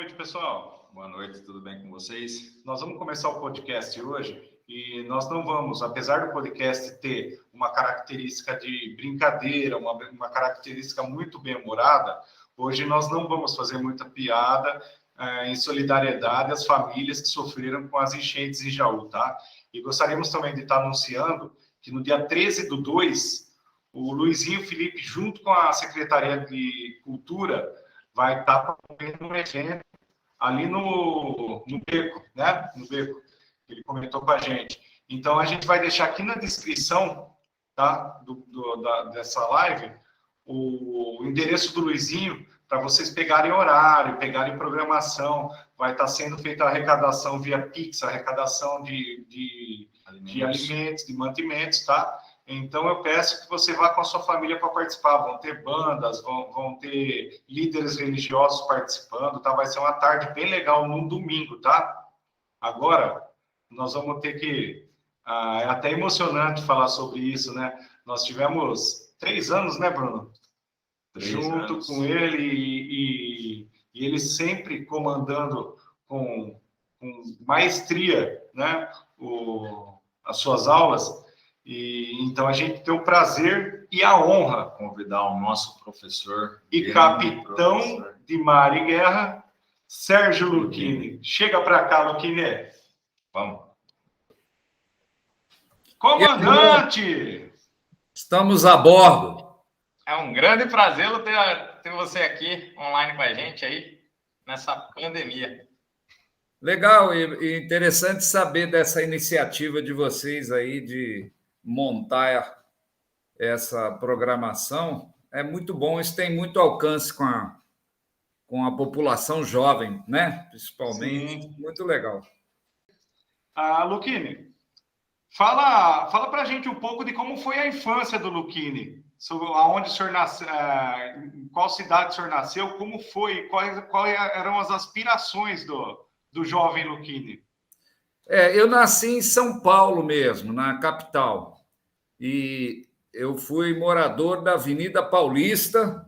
Boa noite, pessoal. Boa noite, tudo bem com vocês? Nós vamos começar o podcast hoje e nós não vamos, apesar do podcast ter uma característica de brincadeira, uma característica muito bem-humorada, hoje nós não vamos fazer muita piada em solidariedade às famílias que sofreram com as enchentes em Jaú, tá? E gostaríamos também de estar anunciando que no dia 13/2, o Luizinho Felipe, junto com a Secretaria de Cultura, vai estar promovendo um evento ali no Beco, né? No Beco, ele comentou com a gente. Então, a gente vai deixar aqui na descrição, tá? Dessa live, o endereço do Luizinho, para vocês pegarem horário, pegarem programação. Vai estar sendo feita a arrecadação via Pix, arrecadação de alimentos, de mantimentos, tá? Então, eu peço que você vá com a sua família para participar. Vão ter bandas, vão ter líderes religiosos participando, tá? Vai ser uma tarde bem legal num domingo, tá? Agora, nós vamos ter que... é até emocionante falar sobre isso, né? Nós tivemos 3 anos, né, Bruno? 3 anos. Com ele e ele sempre comandando com maestria, né? As suas aulas. E então a gente tem o prazer e a honra convidar o nosso professor e capitão de mar e guerra, Sérgio Lucchini. Chega para cá, Lucchini. Vamos. Comandante! Estamos a bordo. É um grande prazer ter você aqui online com a gente aí nessa pandemia. Legal e interessante saber dessa iniciativa de vocês aí de montar essa programação. É muito bom, isso tem muito alcance com a população jovem, né? Principalmente. Sim. Muito legal. Lucchini, fala para a gente um pouco de como foi a infância do Lucchini, aonde o senhor nasceu, em qual cidade o senhor nasceu, como foi, quais eram as aspirações do jovem Lucchini? Eu nasci em São Paulo mesmo, na capital. E eu fui morador da Avenida Paulista,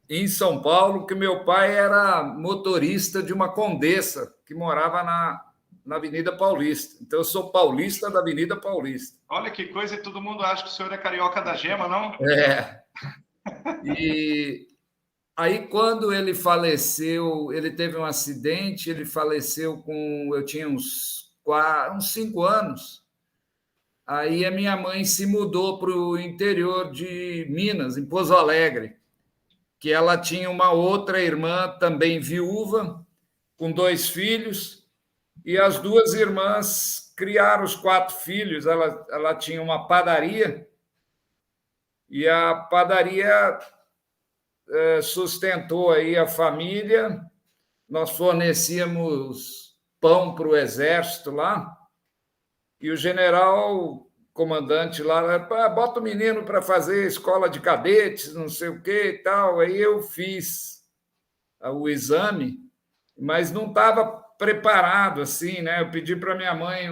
em São Paulo, que meu pai era motorista de uma condessa que morava na Avenida Paulista. Então, eu sou paulista da Avenida Paulista. Olha que coisa, e todo mundo acha que o senhor é carioca da gema, não? E aí, quando ele faleceu, ele teve um acidente, ele faleceu eu tinha uns 5 anos. Aí a minha mãe se mudou para o interior de Minas, em Pouso Alegre, que ela tinha uma outra irmã também viúva, com 2 filhos, e as 2 irmãs criaram os 4 filhos. Ela tinha uma padaria, e a padaria sustentou aí a família. Nós fornecíamos pão para o exército lá, e o general comandante lá, bota o menino para fazer escola de cadetes, não sei o que e tal. Aí eu fiz o exame, mas não estava preparado assim, né? Eu pedi para minha mãe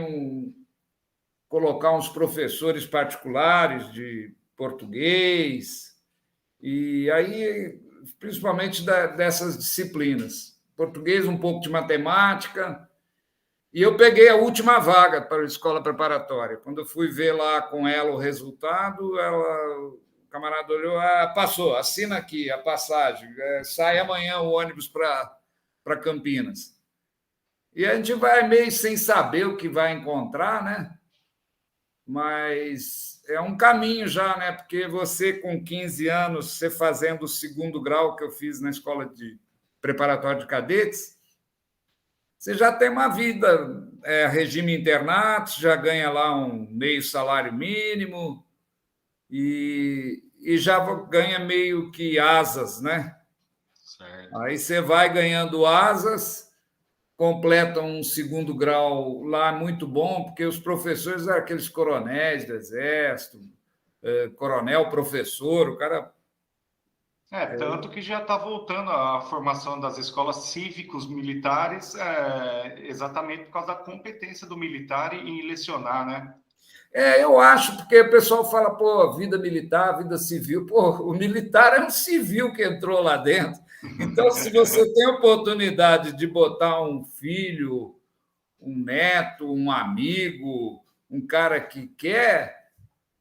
colocar uns professores particulares de português, e aí, principalmente dessas disciplinas. Português, um pouco de matemática. E eu peguei a última vaga para a escola preparatória. Quando eu fui ver lá com ela o resultado, o camarada olhou, passou, assina aqui a passagem, sai amanhã o ônibus para Campinas. E a gente vai meio sem saber o que vai encontrar, né? Mas é um caminho já, né? Porque você, com 15 anos, você fazendo o 2º grau que eu fiz na escola de preparatória de cadetes, você já tem uma vida, regime internato, já ganha lá um meio salário mínimo e já ganha meio que asas, né? Certo. Aí você vai ganhando asas, completa um 2º grau lá muito bom, porque os professores eram aqueles coronéis do Exército, coronel, professor, o cara... Tanto que já está voltando a formação das escolas cívicos militares, exatamente por causa da competência do militar em lecionar, né? Eu acho, porque o pessoal fala, vida militar, vida civil. O militar é um civil que entrou lá dentro. Então, se você tem a oportunidade de botar um filho, um neto, um amigo, um cara que quer,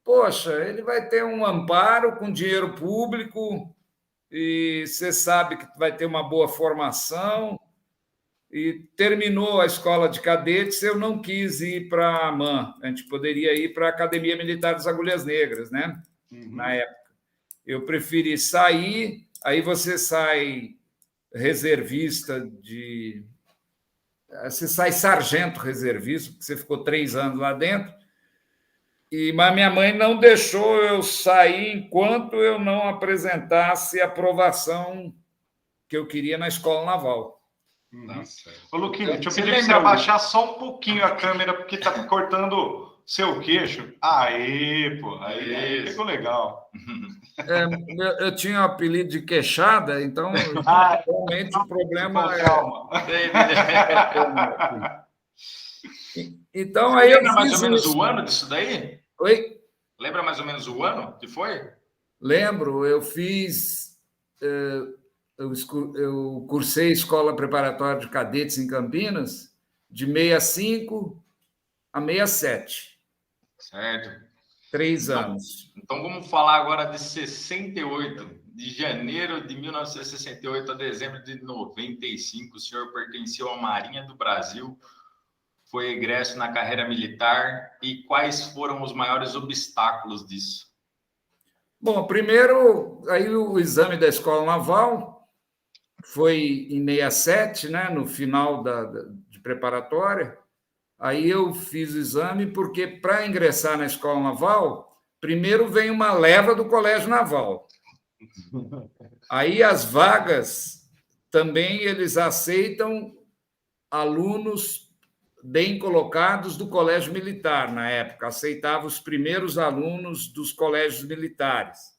poxa, ele vai ter um amparo com dinheiro público e você sabe que vai ter uma boa formação. E terminou a escola de cadetes, eu não quis ir para a AMAN. A gente poderia ir para a Academia Militar das Agulhas Negras, né? Na época. Eu preferi sair, aí você sai reservista de... Você sai sargento reservista, porque você ficou 3 anos lá dentro, mas minha mãe não deixou eu sair enquanto eu não apresentasse a aprovação que eu queria na escola naval. Ô, Luquinha, deixa eu pedir para você abaixar só um pouquinho a câmera, porque tá cortando seu queixo. Aí, pô, aí ficou legal. Eu tinha o apelido de queixada, então realmente o problema calma. Então, você aí lembra mais ou menos o ano disso daí? Oi? Lembra mais ou menos o ano que foi? Lembro, eu fiz. Eu cursei escola preparatória de cadetes em Campinas de 65 a 67. Certo. 3 anos. Então vamos falar agora de 68, de janeiro de 1968 a dezembro de 95. O senhor pertenceu à Marinha do Brasil, foi egresso na carreira militar. E quais foram os maiores obstáculos disso? Bom, primeiro, aí o exame da Escola Naval foi em 67, né, no final de preparatória. Aí eu fiz o exame porque, para ingressar na Escola Naval, primeiro vem uma leva do Colégio Naval. Aí as vagas também eles aceitam alunos bem colocados do Colégio Militar, na época. Aceitava os primeiros alunos dos colégios militares.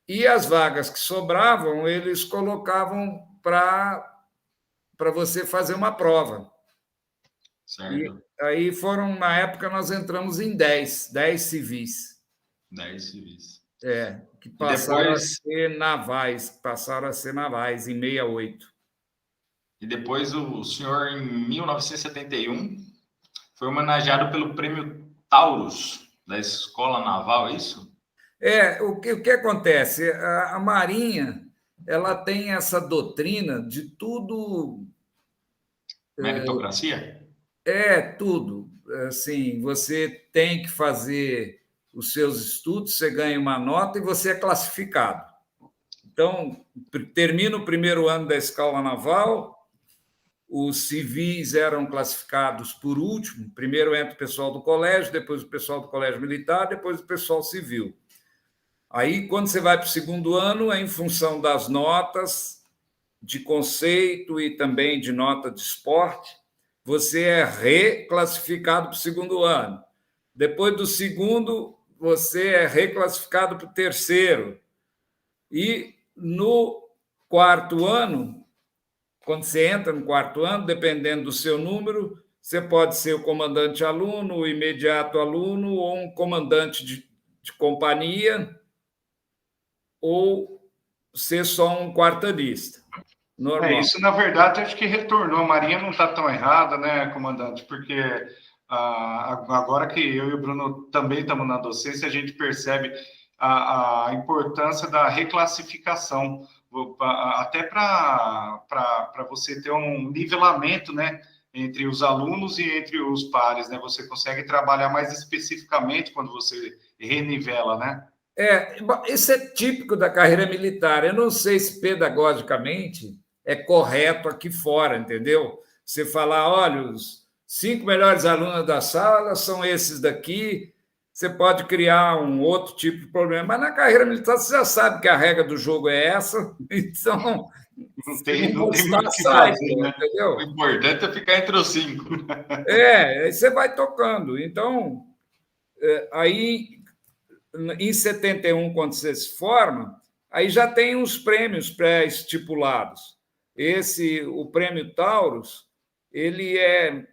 E as vagas que sobravam, eles colocavam para você fazer uma prova. Certo. E aí foram, na época, nós entramos em 10 civis. 10 civis. Que passaram depois... a ser navais em 68. E depois o senhor, em 1971, foi homenageado pelo Prêmio Taurus da Escola Naval, é isso? O que acontece? A Marinha ela tem essa doutrina de tudo... Meritocracia? Tudo. Assim, você tem que fazer os seus estudos, você ganha uma nota e você é classificado. Então, termina o primeiro ano da Escola Naval, os civis eram classificados por último, primeiro entra o pessoal do colégio, depois o pessoal do colégio militar, depois o pessoal civil. Aí, quando você vai para o segundo ano, é em função das notas de conceito e também de nota de esporte, você é reclassificado para o segundo ano. Depois do segundo, você é reclassificado para o terceiro. E no quarto ano, quando você entra no quarto ano, dependendo do seu número, você pode ser o comandante aluno, o imediato aluno, ou um comandante de companhia, ou ser só um quartanista. Normal. Isso, na verdade, acho que retornou. A Marinha não está tão errada, né, comandante? Porque agora que eu e o Bruno também estamos na docência, a gente percebe a importância da reclassificação, até para você ter um nivelamento, né, entre os alunos e entre os pares, né? Você consegue trabalhar mais especificamente quando você renivela, né? Isso é típico da carreira militar. Eu não sei se pedagogicamente é correto aqui fora, entendeu? Você falar, olha, os 5 melhores alunos da sala são esses daqui, você pode criar um outro tipo de problema, mas na carreira militar você já sabe que a regra do jogo é essa, então não tem muito o que fazer, né? Entendeu? O importante é ficar entre os 5. Aí você vai tocando. Então, aí em 71, quando você se forma, aí já tem uns prêmios pré-estipulados. O prêmio Taurus, ele é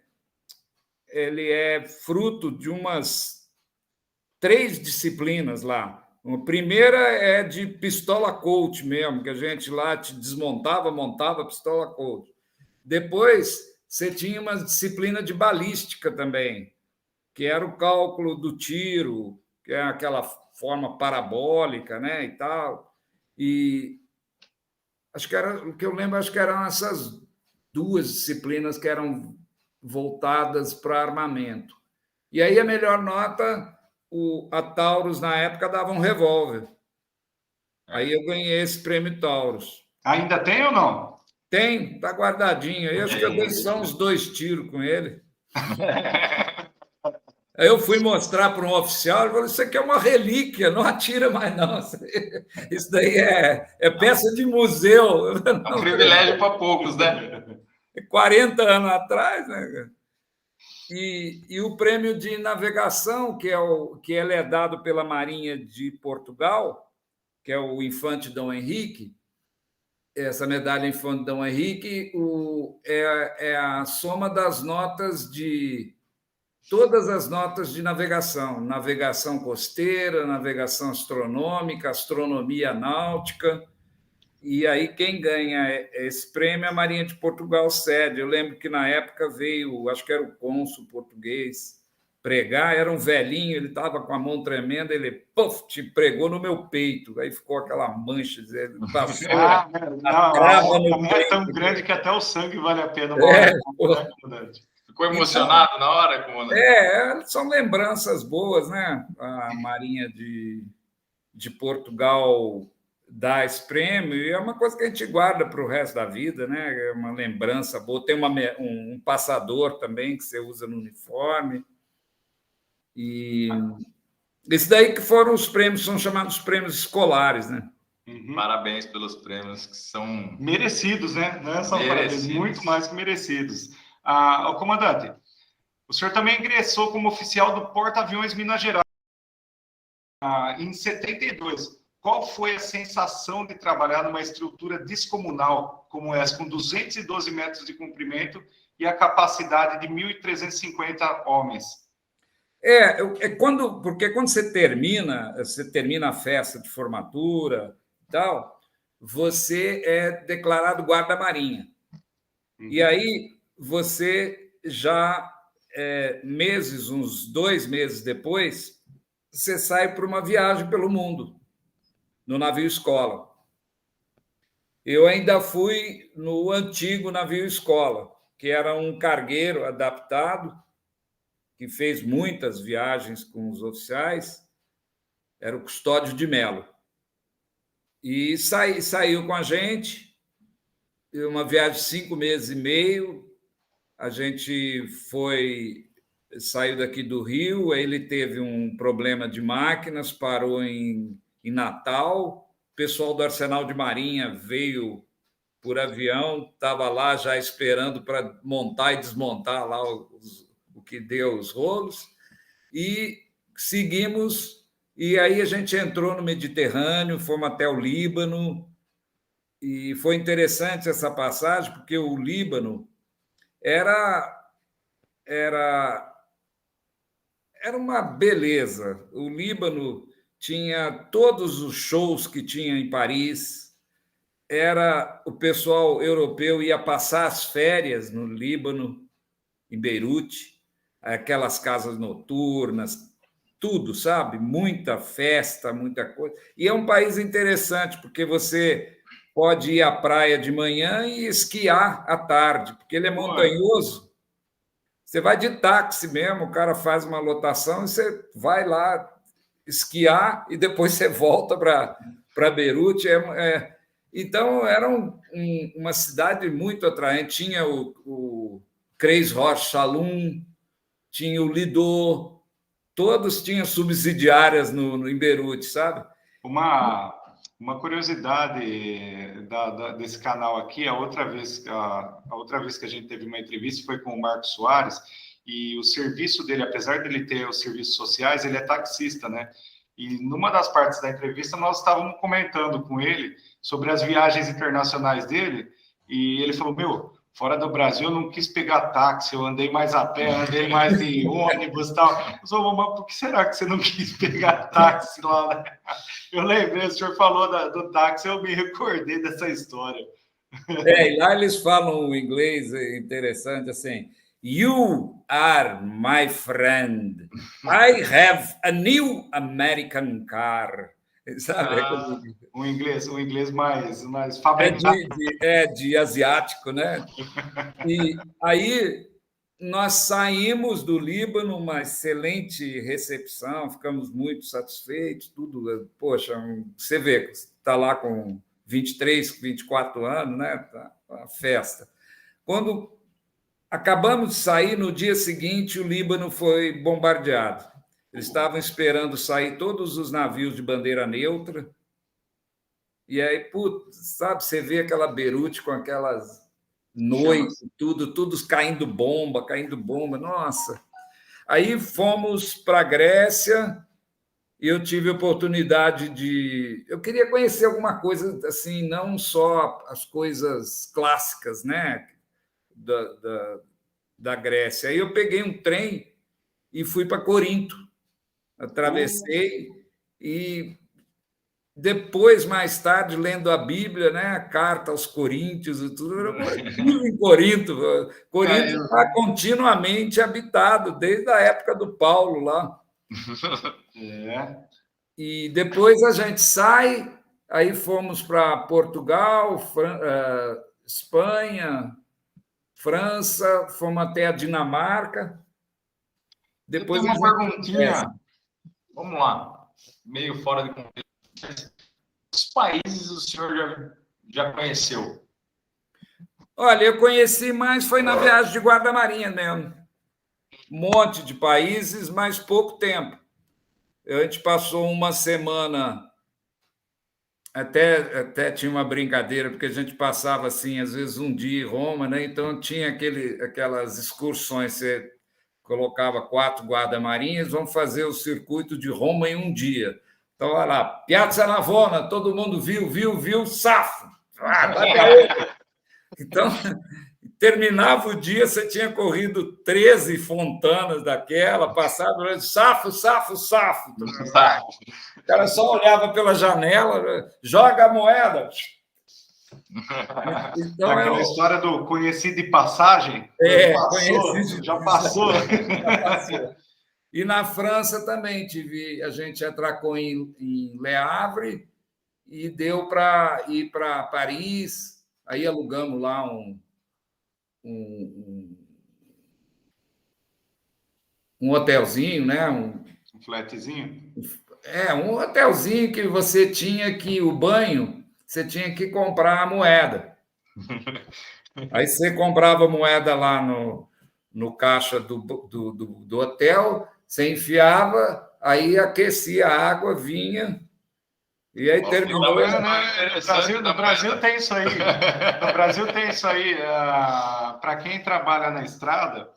fruto de umas 3 disciplinas lá. A primeira é de pistola Colt mesmo, que a gente lá te desmontava, montava a pistola Colt. Depois, você tinha uma disciplina de balística também, que era o cálculo do tiro, que é aquela forma parabólica, né, e tal. E acho que era, o que eu lembro, acho que eram essas duas disciplinas que eram voltadas para armamento. E aí a melhor nota, a Taurus, na época, dava um revólver. Aí eu ganhei esse prêmio Taurus. Ainda tem ou não? Tem, tá guardadinho. Eu acho que eu dei só uns 2 tiros com ele. Aí eu fui mostrar para um oficial, ele falou, isso aqui é uma relíquia, não atira mais não. Isso daí é peça de museu. É um privilégio para poucos, né? 40 anos atrás, né? E o prêmio de navegação, que ele é dado pela Marinha de Portugal, que é o Infante Dom Henrique, essa medalha Infante Dom Henrique é a soma das notas de todas as notas de navegação costeira, navegação astronômica, astronomia náutica. E aí quem ganha esse prêmio é a Marinha de Portugal sede. Eu lembro que na época veio, acho que era o cônsul português, pregar, era um velhinho, ele estava com a mão tremenda, ele te pregou no meu peito, aí ficou aquela mancha, ele passou a no peito. É tão grande que até o sangue vale a pena. Ficou emocionado na hora, comandante? São lembranças boas, né? A Marinha de Portugal dá esse prêmio e é uma coisa que a gente guarda para o resto da vida, né? É uma lembrança boa. Tem um passador também que você usa no uniforme. E esse daí que foram os prêmios, são chamados prêmios escolares, né? Uhum. Parabéns pelos prêmios que são merecidos, né? Não são parabéns, muito mais que merecidos. Comandante, o senhor também ingressou como oficial do Porta-Aviões Minas Gerais em 72. Qual foi a sensação de trabalhar numa estrutura descomunal como essa, com 212 metros de comprimento e a capacidade de 1.350 homens? Porque quando você termina a festa de formatura e tal, você é declarado guarda-marinha. E aí você já, uns 2 meses depois, você sai para uma viagem pelo mundo, no navio escola. Eu ainda fui no antigo navio escola, que era um cargueiro adaptado, que fez muitas viagens com os oficiais, era o Custódio de Mello. E saiu com a gente, uma viagem de 5 meses e meio, a gente saiu daqui do Rio, ele teve um problema de máquinas, parou em Natal, o pessoal do Arsenal de Marinha veio por avião, estava lá já esperando para montar e desmontar lá o que deu os rolos, e seguimos, e aí a gente entrou no Mediterrâneo, fomos até o Líbano, e foi interessante essa passagem, porque o Líbano era uma beleza. O Líbano tinha todos os shows que tinha em Paris, o pessoal europeu ia passar as férias no Líbano, em Beirute, aquelas casas noturnas, tudo, sabe? Muita festa, muita coisa. E é um país interessante, porque você pode ir à praia de manhã e esquiar à tarde, porque ele é montanhoso. Você vai de táxi mesmo, o cara faz uma lotação e você vai lá esquiar e depois você volta para Beirute. Então, era uma cidade muito atraente. Tinha o Kreisroch Shalom, tinha o Lido, todos tinham subsidiárias em Beirute, sabe? Uma curiosidade desse canal aqui, a outra vez que a gente teve uma entrevista foi com o Marcos Soares, e o serviço dele, apesar dele ter os serviços sociais, ele é taxista, né? E numa das partes da entrevista nós estávamos comentando com ele sobre as viagens internacionais dele, e ele falou, fora do Brasil, eu não quis pegar táxi, eu andei mais a pé, andei mais de ônibus e tal. Eu falei, mas por que será que você não quis pegar táxi lá, né? Eu lembrei, o senhor falou do táxi, eu me recordei dessa história. E lá eles falam um inglês interessante assim: You are my friend. I have a new American car. Sabe? Um inglês mais É fabricado. de asiático, né? E aí nós saímos do Líbano, uma excelente recepção, ficamos muito satisfeitos, tudo. Poxa, você vê, está lá com 23, 24 anos, né? Tá uma festa. Quando acabamos de sair, no dia seguinte, o Líbano foi bombardeado. Eles estavam esperando sair todos os navios de bandeira neutra. E aí, putz, sabe, você vê aquela Beirute com aquelas noites, tudo caindo bomba, nossa. Aí fomos para a Grécia e eu tive a oportunidade de... Eu queria conhecer alguma coisa, assim, não só as coisas clássicas, né, da Grécia. Aí eu peguei um trem e fui para Corinto. Atravessei e depois, mais tarde, lendo a Bíblia, né, a carta aos Coríntios e tudo, eu estive em Corinto. Corinto está continuamente habitado, desde a época do Paulo lá. E depois a gente sai, aí fomos para Portugal, Espanha, França, fomos até a Dinamarca. Depois eu tenho uma perguntinha, vamos lá, meio fora de contexto. Quantos países o senhor já conheceu? Olha, eu conheci mais, foi na viagem de guarda-marinha mesmo. Um monte de países, mas pouco tempo. A gente passou uma semana, até tinha uma brincadeira, porque a gente passava, assim, às vezes um dia em Roma, né? Então tinha aquelas excursões, você colocava 4 guarda-marinhas, vão fazer o circuito de Roma em um dia. Então, olha lá, Piazza Navona, todo mundo viu, safo. Então, terminava o dia, você tinha corrido 13 fontanas daquela, passava, safo. O cara só olhava pela janela, joga a moeda. Então, aquela história do conhecido de passagem. Já passou. E na França também a gente atracou em Le Havre e deu para ir para Paris. Aí alugamos lá um hotelzinho, né? Um flatzinho. Um hotelzinho que você tinha que o banho, você tinha que comprar a moeda. Aí você comprava moeda lá no caixa do hotel, você enfiava, aí aquecia a água, vinha, e aí terminou. No Brasil tem isso aí. No Brasil tem isso aí. Para quem trabalha na estrada,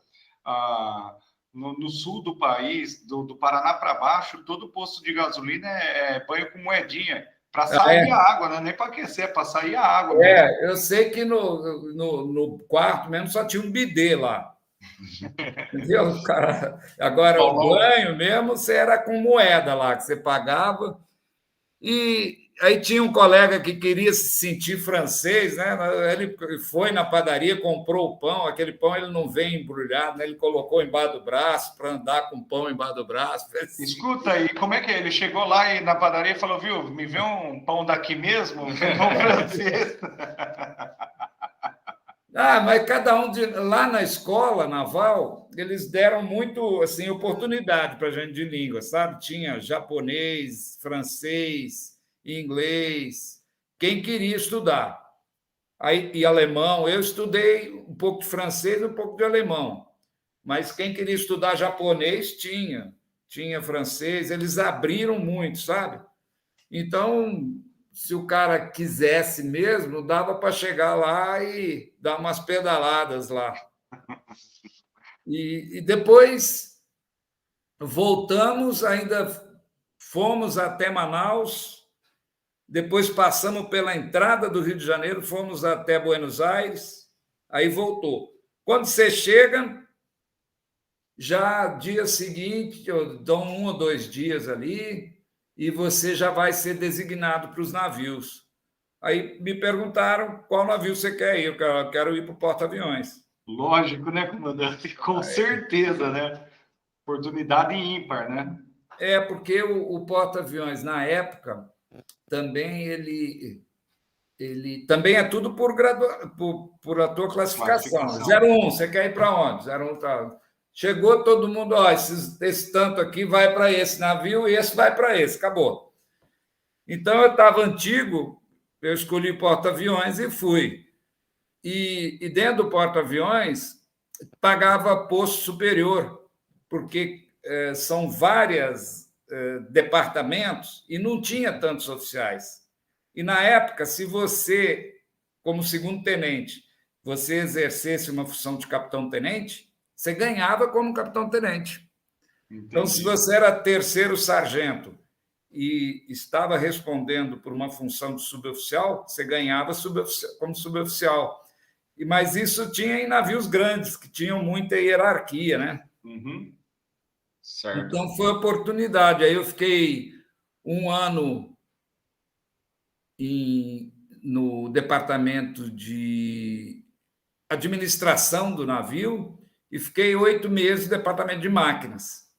no sul do país, do Paraná para baixo, todo posto de gasolina é banho com moedinha. Para sair a água, né? Nem para aquecer, é para sair a água. Eu sei que no quarto mesmo só tinha um bidê lá. Entendeu? Cara, agora, o banho mesmo, você era com moeda lá, que você pagava. E aí tinha um colega que queria se sentir francês, né? Ele foi na padaria, comprou o pão, aquele pão ele não vem embrulhado, né? Ele colocou embaixo do braço para andar com o pão embaixo do braço. Assim. Escuta, e como é que é? Ele chegou lá e na padaria e falou, viu, me vê um pão daqui mesmo, um pão francês. Mas cada um lá na escola naval, eles deram muito assim oportunidade para a gente de língua, sabe? Tinha japonês, francês, inglês, quem queria estudar. Aí, e alemão, eu estudei um pouco de francês, um pouco de alemão, mas quem queria estudar japonês tinha francês, eles abriram muito, sabe? Então, se o cara quisesse mesmo, dava para chegar lá e dar umas pedaladas lá. E depois voltamos, ainda fomos até Manaus, depois passamos pela entrada do Rio de Janeiro, fomos até Buenos Aires, aí voltou. Quando você chega, já dia seguinte, dão 1 ou 2 dias ali, e você já vai ser designado para os navios. Aí me perguntaram qual navio você quer ir. Eu quero ir para o porta-aviões. Lógico, né, comandante? Com certeza, né? Oportunidade ímpar, né? Porque o porta-aviões, na época, também ele também é tudo por a tua classificação. 01, você quer ir para onde? 01 tá. Chegou todo mundo, esse tanto aqui vai para esse navio e esse vai para esse, acabou. Então eu estava antigo, eu escolhi porta-aviões e fui. E dentro do porta-aviões pagava posto superior, porque são vários departamentos e não tinha tantos oficiais. E na época, se você, como segundo-tenente, você exercesse uma função de capitão-tenente, você ganhava como capitão-tenente. Então, se você era terceiro sargento e estava respondendo por uma função de suboficial, você ganhava como suboficial. Mas isso tinha em navios grandes, que tinham muita hierarquia, né? Certo. Então, foi oportunidade. Aí eu fiquei 1 ano no departamento de administração do navio e fiquei 8 meses no departamento de máquinas.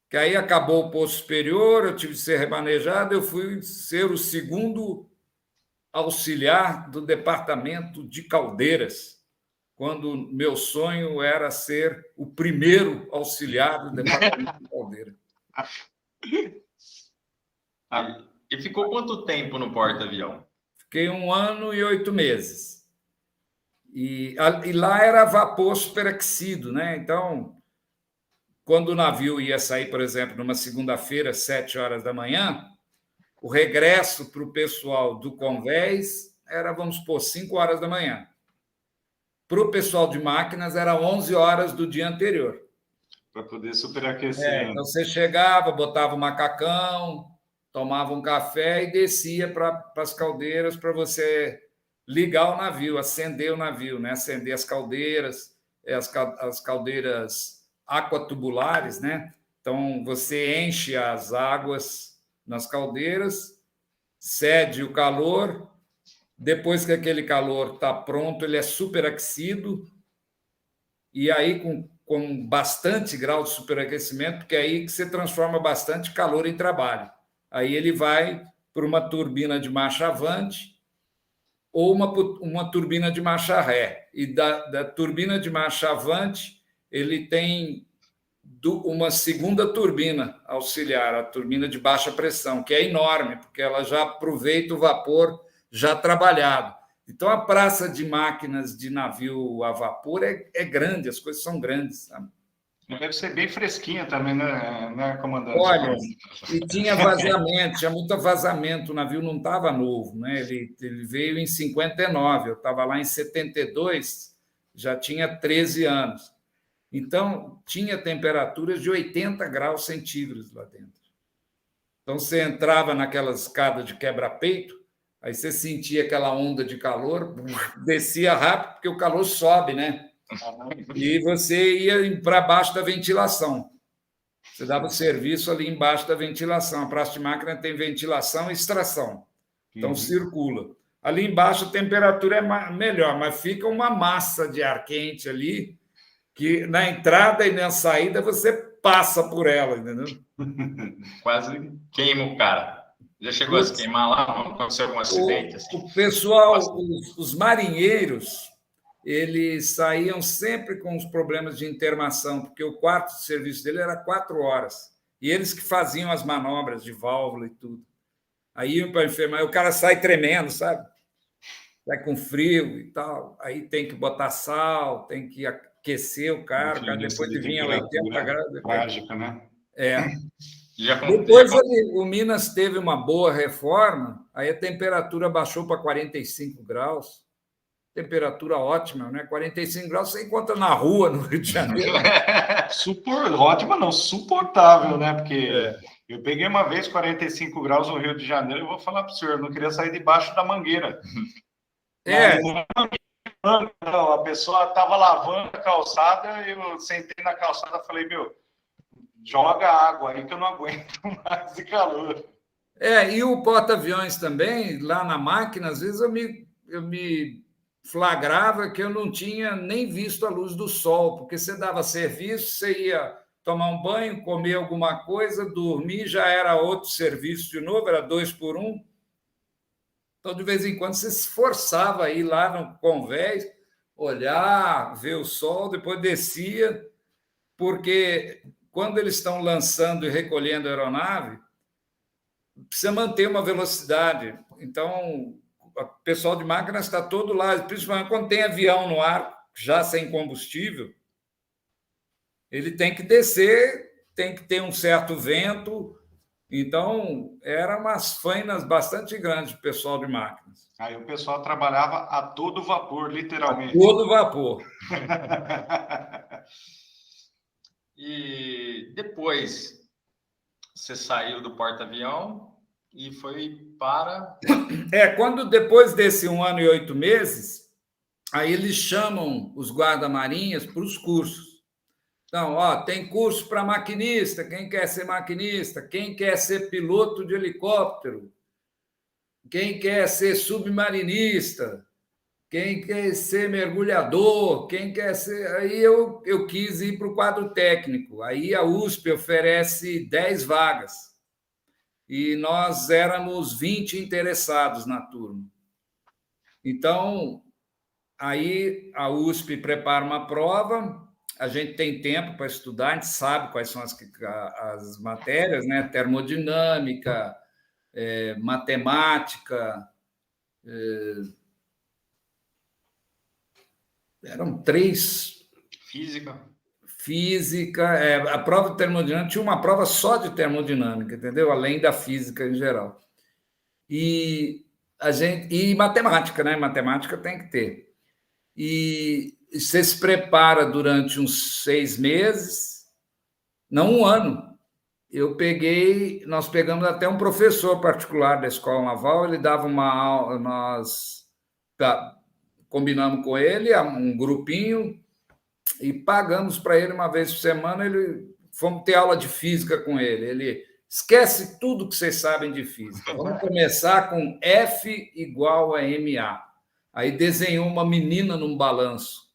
Que aí acabou o posto superior, eu tive que ser remanejado, eu fui ser o segundo auxiliar do departamento de caldeiras, quando meu sonho era ser o primeiro auxiliar do departamento de caldeira. E ficou quanto tempo no porta-avião? Fiquei 1 ano e 8 meses. E lá era vapor superaquecido, né? Então, quando o navio ia sair, por exemplo, numa segunda-feira, 7 horas da manhã, o regresso para o pessoal do convés era, vamos supor, 5 horas da manhã. Para o pessoal de máquinas, era 11 horas do dia anterior. Para poder superaquecer. Então, você chegava, botava o macacão, tomava um café e descia para as caldeiras para você ligar o navio, acender o navio, né? Acender as caldeiras, as caldeiras aquatubulares, né? Então, você enche as águas nas caldeiras, cede o calor, depois que aquele calor está pronto, ele é superaquecido, e aí com bastante grau de superaquecimento, porque é aí que você transforma bastante calor em trabalho. Aí ele vai para uma turbina de marcha avante ou uma turbina de marcha ré. E da turbina de marcha avante, ele tem uma segunda turbina auxiliar, a turbina de baixa pressão, que é enorme, porque ela já aproveita o vapor já trabalhado. Então, a praça de máquinas de navio a vapor é grande, as coisas são grandes. Sabe? Deve ser bem fresquinha também, né, comandante? Olha, e tinha vazamento, tinha muito vazamento, o navio não estava novo, né? Ele veio em 59, eu estava lá em 72, já tinha 13 anos. Então, tinha temperaturas de 80 graus centígrados lá dentro. Então, você entrava naquela escada de quebra-peito, aí você sentia aquela onda de calor, descia rápido, porque o calor sobe, né? E você ia para baixo da ventilação. Você dava serviço ali embaixo da ventilação. A praça de máquina tem ventilação e extração. Então, circula. Ali embaixo a temperatura é melhor, mas fica uma massa de ar quente ali, que na entrada e na saída você passa por ela, entendeu? Quase queima o cara. Já chegou a se queimar lá? Aconteceu algum acidente? Assim? O pessoal, os marinheiros, eles saíam sempre com os problemas de intermação, porque o quarto de serviço dele era 4 horas. E eles que faziam as manobras de válvula e tudo. Aí iam para a enfermaria, o cara sai tremendo, sabe? Sai com frio e tal. Aí tem que botar sal, tem que aquecer o cara depois de vir a 80 graus. Trágica, né? Depois o Minas teve uma boa reforma, aí a temperatura baixou para 45 graus. Temperatura ótima, né? 45 graus você encontra na rua no Rio de Janeiro. Ótima não, suportável, né? Porque eu peguei uma vez 45 graus no Rio de Janeiro, eu vou falar para o senhor, eu não queria sair debaixo da mangueira. Não, a pessoa estava lavando a calçada, eu sentei na calçada e falei, meu, joga água aí que eu não aguento mais de calor. E o porta-aviões também, lá na máquina, às vezes eu me flagrava que eu não tinha nem visto a luz do sol, porque você dava serviço, você ia tomar um banho, comer alguma coisa, dormir, já era outro serviço de novo, era 2 por 1. Então, de vez em quando, você se forçava a ir lá no convés, olhar, ver o sol, depois descia, porque quando eles estão lançando e recolhendo a aeronave, precisa manter uma velocidade. Então, o pessoal de máquina está todo lá, principalmente quando tem avião no ar, já sem combustível, ele tem que descer, tem que ter um certo vento. Então, eram umas fainas bastante grandes do pessoal de máquinas. Aí o pessoal trabalhava a todo vapor, literalmente. A todo vapor. E depois você saiu do porta-avião e foi para... Quando depois desse 1 ano e 8 meses, aí eles chamam os guarda-marinhas para os cursos. Então, tem curso para maquinista, quem quer ser maquinista, quem quer ser piloto de helicóptero, quem quer ser submarinista, quem quer ser mergulhador, quem quer ser... Aí eu quis ir para o quadro técnico. Aí a USP oferece 10 vagas. E nós éramos 20 interessados na turma. Então, aí a USP prepara uma prova, a gente tem tempo para estudar, a gente sabe quais são as matérias, né? Termodinâmica, matemática, eram 3. Física, a prova de termodinâmica tinha uma prova só de termodinâmica, entendeu? Além da física em geral. E matemática, né? Matemática tem que ter. E você se prepara durante uns 6 meses, não 1 ano. Nós pegamos até um professor particular da Escola Naval, ele dava uma aula, nós combinamos com ele, um grupinho, e pagamos para ele uma vez por semana. Fomos ter aula de física com ele. Ele esquece tudo que vocês sabem de física. Vamos começar com F igual a MA. Aí desenhou uma menina num balanço.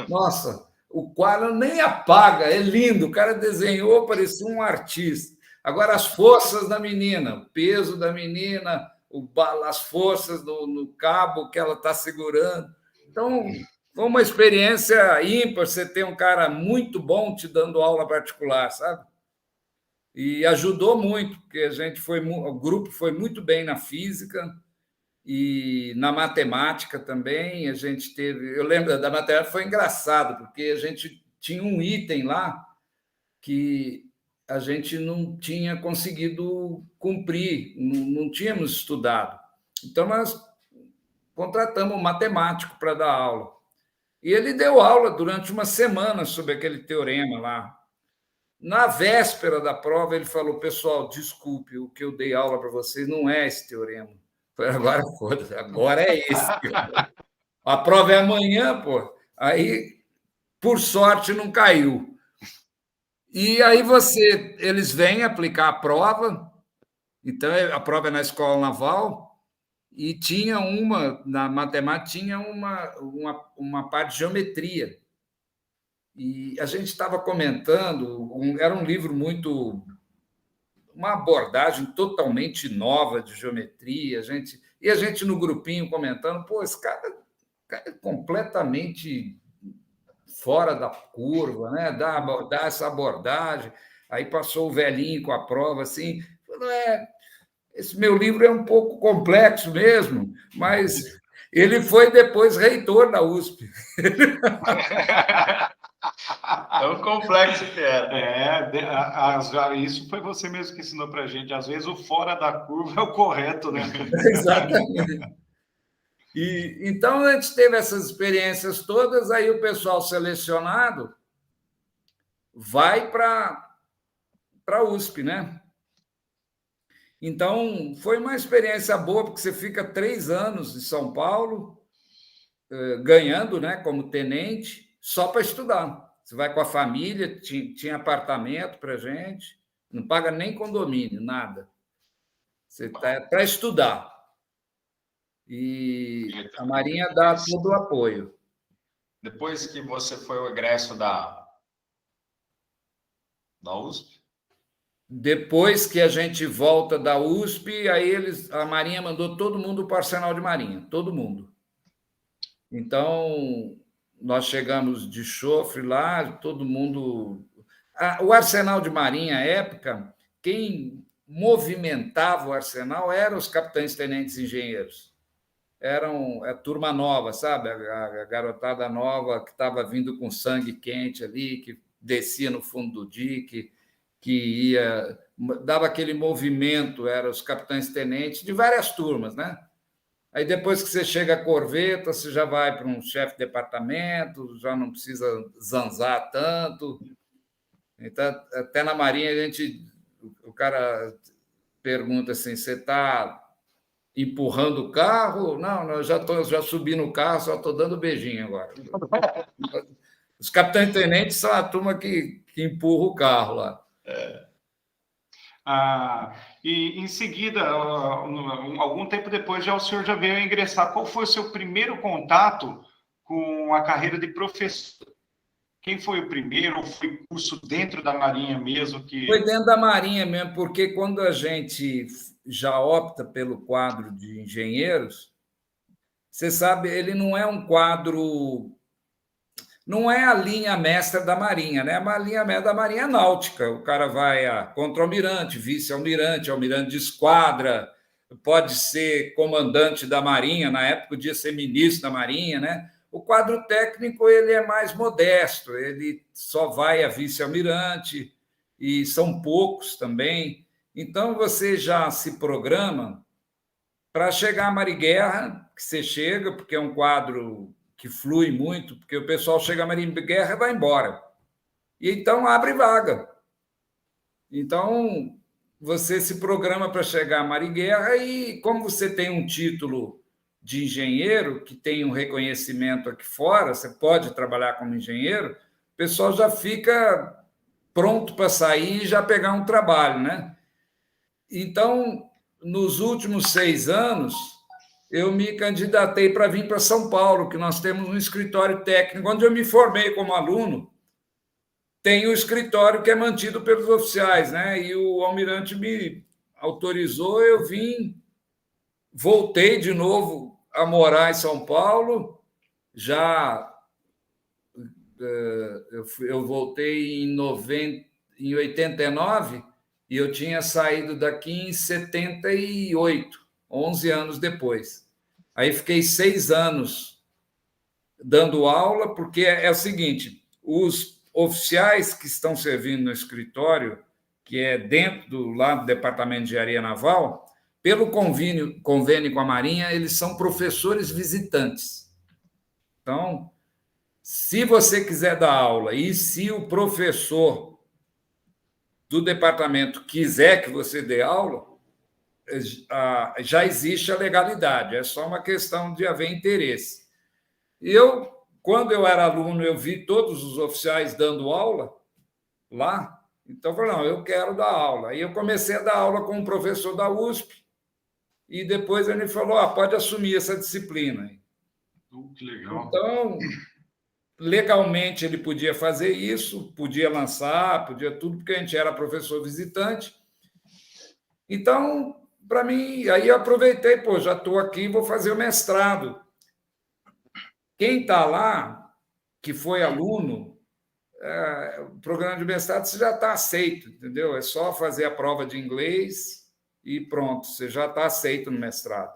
Nossa, o quadro nem apaga, é lindo. O cara desenhou, parecia um artista. Agora, as forças da menina, o peso da menina, as forças no cabo que ela está segurando. Então, foi uma experiência ímpar você ter um cara muito bom te dando aula particular, sabe? E ajudou muito, porque o grupo foi muito bem na física e na matemática também. A gente teve... Eu lembro da matemática, foi engraçado, porque a gente tinha um item lá que a gente não tinha conseguido cumprir, não tínhamos estudado. Então, nós contratamos um matemático para dar aula. E ele deu aula durante uma semana sobre aquele teorema lá. Na véspera da prova, ele falou: pessoal, desculpe, o que eu dei aula para vocês não é esse teorema. Agora foda-se, agora é esse. A prova é amanhã, pô. Aí, por sorte, não caiu. E aí eles vêm aplicar a prova. Então, a prova é na Escola Naval. E tinha na matemática, tinha uma parte de geometria. E a gente estava comentando, era um livro uma abordagem totalmente nova de geometria. A gente no grupinho comentando, pô, esse cara é completamente fora da curva, né? Dá essa abordagem. Aí passou o velhinho com a prova, assim, falou: esse meu livro é um pouco complexo mesmo, mas ele foi depois reitor da USP. Tão complexo que era. Isso foi você mesmo que ensinou para a gente. Às vezes o fora da curva é o correto, né? Exatamente. Então, a gente teve essas experiências todas, aí o pessoal selecionado vai para a USP, né? Então, foi uma experiência boa, porque você fica 3 anos em São Paulo, ganhando, né, como tenente, só para estudar. Você vai com a família, tinha apartamento para gente, não paga nem condomínio, nada. Você está para estudar. E a Marinha dá todo o apoio. Depois que você foi o egresso da USP? Depois que a gente volta da USP, aí a Marinha mandou todo mundo para o Arsenal de Marinha, todo mundo. Então, nós chegamos de chofre lá, todo mundo. O Arsenal de Marinha, à época, quem movimentava o Arsenal eram os capitães-tenentes engenheiros. Eram a turma nova, sabe? A garotada nova que estava vindo com sangue quente ali, que descia no fundo do dique, que ia, dava aquele movimento, eram os capitães-tenentes de várias turmas, né? Aí depois que você chega a corveta, você já vai para um chefe de departamento, já não precisa zanzar tanto. Então, até na Marinha, o cara pergunta assim: você está empurrando o carro? Não, eu já subi no carro, só estou dando beijinho agora. Os capitães-tenentes são a turma que empurra o carro lá. E em seguida, algum tempo depois, o senhor já veio a ingressar. Qual foi o seu primeiro contato com a carreira de professor? Quem foi o primeiro? Ou foi curso dentro da Marinha mesmo? Foi dentro da Marinha mesmo, porque quando a gente já opta pelo quadro de engenheiros, você sabe, ele não é um quadro. Não é a linha mestra da Marinha, né? A linha mestra da Marinha é náutica. O cara vai a contra-almirante, vice-almirante, almirante de esquadra, pode ser comandante da Marinha, na época podia ser ministro da Marinha, né? O quadro técnico ele é mais modesto, ele só vai a vice-almirante, e são poucos também. Então, você já se programa para chegar à Mariguerra, que você chega, porque é um quadro que flui muito, porque o pessoal chega à Mariguerra e vai embora. E então abre vaga. Então, você se programa para chegar à Mariguerra e, como você tem um título de engenheiro, que tem um reconhecimento aqui fora, você pode trabalhar como engenheiro, o pessoal já fica pronto para sair e já pegar um trabalho, né? Então, nos últimos 6 anos, eu me candidatei para vir para São Paulo, que nós temos um escritório técnico, onde eu me formei como aluno, tem um escritório que é mantido pelos oficiais, né? E o almirante me autorizou, eu vim, voltei de novo a morar em São Paulo, já eu voltei em 89 e eu tinha saído daqui em 78, 11 anos depois. Aí fiquei 6 anos dando aula, porque é o seguinte, os oficiais que estão servindo no escritório, que é dentro lá do Departamento de Engenharia Naval, pelo convênio com a Marinha, eles são professores visitantes. Então, se você quiser dar aula e se o professor do departamento quiser que você dê aula, já existe a legalidade, é só uma questão de haver interesse. Quando eu era aluno, eu vi todos os oficiais dando aula lá, então eu falei, não, eu quero dar aula. Aí eu comecei a dar aula com um professor da USP, e depois ele falou, pode assumir essa disciplina. Que legal. Então, legalmente ele podia fazer isso, podia lançar, podia tudo, porque a gente era professor visitante. Então, para mim, aí eu aproveitei, já estou aqui, vou fazer o mestrado. Quem está lá, que foi aluno, o programa de mestrado você já está aceito, entendeu? É só fazer a prova de inglês e pronto, você já está aceito no mestrado.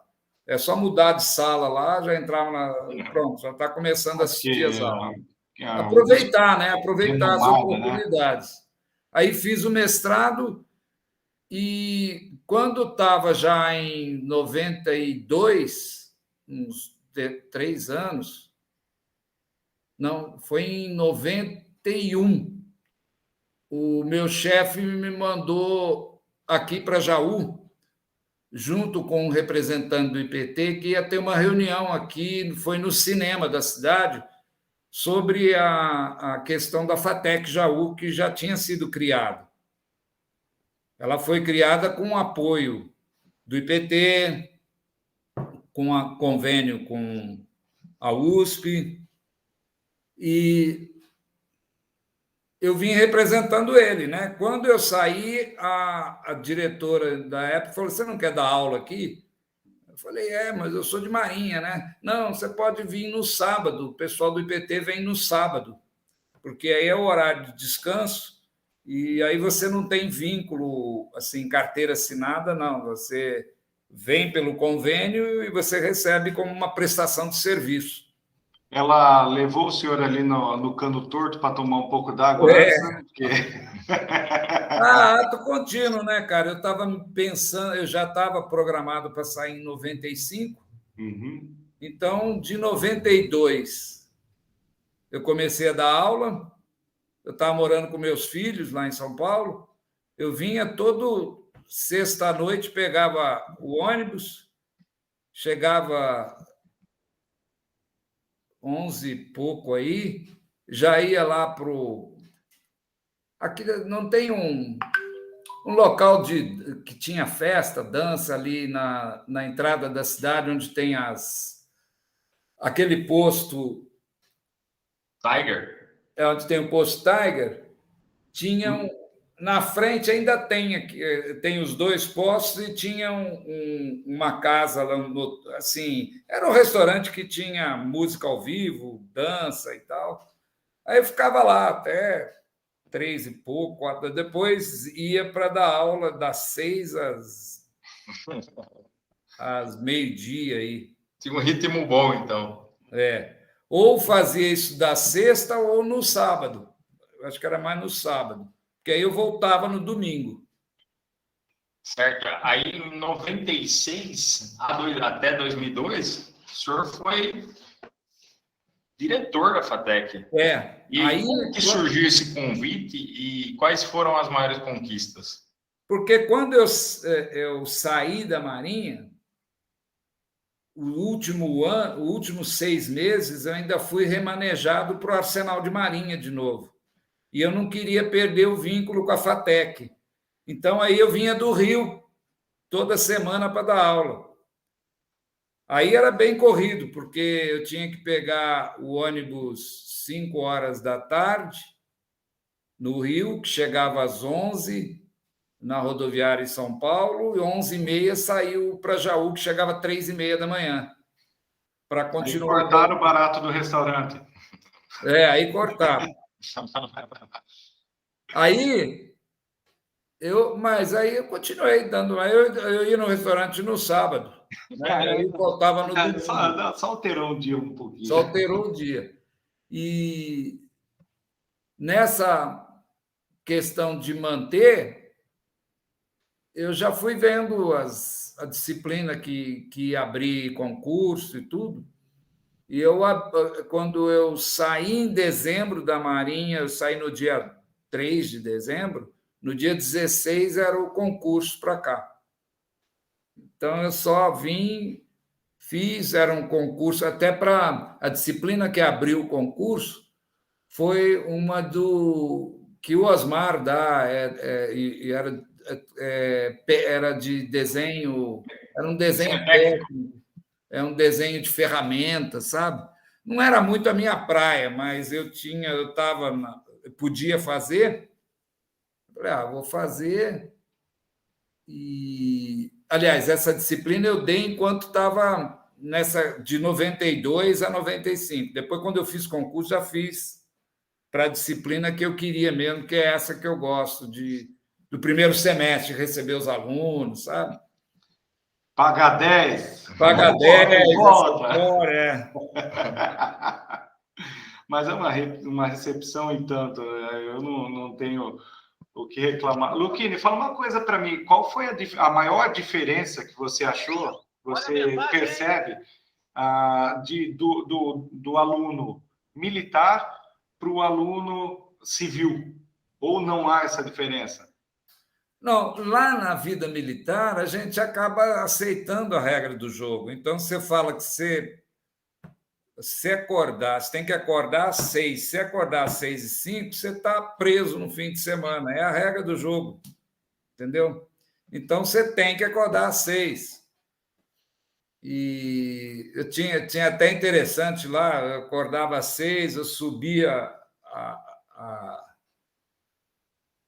É só mudar de sala lá, já entrava pronto, já está começando a assistir as aulas. Aproveitar, né? Aproveitar as oportunidades. Né? Aí fiz o mestrado e quando estava já em 92, uns 3 anos, não, foi em 91, o meu chefe me mandou aqui para Jaú, junto com um representante do IPT, que ia ter uma reunião aqui, foi no cinema da cidade, sobre a questão da FATEC Jaú, que já tinha sido criada. Ela foi criada com o apoio do IPT, com convênio com a USP, e eu vim representando ele, né? Quando eu saí, a diretora da época falou: você não quer dar aula aqui? Eu falei: mas eu sou de Marinha, né? Não, você pode vir no sábado, o pessoal do IPT vem no sábado, porque aí é o horário de descanso, e aí você não tem vínculo, assim, carteira assinada, não, você vem pelo convênio e você recebe como uma prestação de serviço. Ela levou o senhor ali no cano torto para tomar um pouco d'água antes, né? Porque... ato contínuo, né, cara? Eu estava pensando, eu já estava programado para sair em 95, então, de 92, eu comecei a dar aula, eu estava morando com meus filhos lá em São Paulo, eu vinha todo sexta-noite, pegava o ônibus, chegava 11 e pouco aí, já ia lá para o... Aqui não tem um local que tinha festa, dança ali na entrada da cidade, onde tem aquele posto... Tiger? Onde tem o posto Tiger, tinha na frente ainda tem os dois postos e tinha uma casa lá, assim, era um restaurante que tinha música ao vivo, dança e tal. Aí eu ficava lá até 3 e pouco, 4, depois ia para dar aula das 6 às meio-dia aí. Tinha um ritmo bom, então. Ou fazia isso da sexta ou no sábado. Acho que era mais no sábado, porque aí eu voltava no domingo. Certo. Aí, em 96 até 2002, o senhor foi diretor da FATEC. E aí, como que surgiu esse convite e quais foram as maiores conquistas? Porque quando eu saí da Marinha, os últimos 6 meses, eu ainda fui remanejado para o Arsenal de Marinha de novo. E eu não queria perder o vínculo com a FATEC. Então, aí eu vinha do Rio toda semana para dar aula. Aí era bem corrido, porque eu tinha que pegar o ônibus 5 horas da tarde no Rio, que chegava às 11 na rodoviária em São Paulo, e 11h30 saiu para Jaú, que chegava às 3h30 da manhã, para continuar... Aí cortaram o barato do restaurante. Aí cortaram. Mas aí eu continuei dando... Eu ia no restaurante no sábado, né? Aí voltava no domingo. Só alterou o dia um pouquinho. Só alterou o dia. E nessa questão de manter, eu já fui vendo a disciplina que abri concurso e tudo. E quando eu saí em dezembro da Marinha, eu saí no dia 3 de dezembro, no dia 16 era o concurso para cá. Então, eu só era um concurso, até para a disciplina que abriu o concurso, foi uma que o Osmar dá, era de desenho, era um desenho técnico, um desenho de ferramentas, sabe? Não era muito a minha praia, mas eu podia fazer. Falei, vou fazer. E, aliás, essa disciplina eu dei enquanto estava de 92 a 95. Depois, quando eu fiz concurso, já fiz para a disciplina que eu queria mesmo, que é essa que eu gosto, do primeiro semestre, receber os alunos, sabe? Paga 10. Paga 10. Volta. Mas é uma recepção em tanto. Eu não tenho o que reclamar. Luquini, fala uma coisa para mim. Qual foi a maior diferença que você achou, você percebe, do aluno militar para o aluno civil? Ou não há essa diferença? Não, lá na vida militar, a gente acaba aceitando a regra do jogo. Então, você fala que se acordar, você tem que acordar às 6. Se acordar às 6h05, você está preso no fim de semana. É a regra do jogo, entendeu? Então, você tem que acordar às 6. E eu tinha até interessante lá, eu acordava às 6, eu subia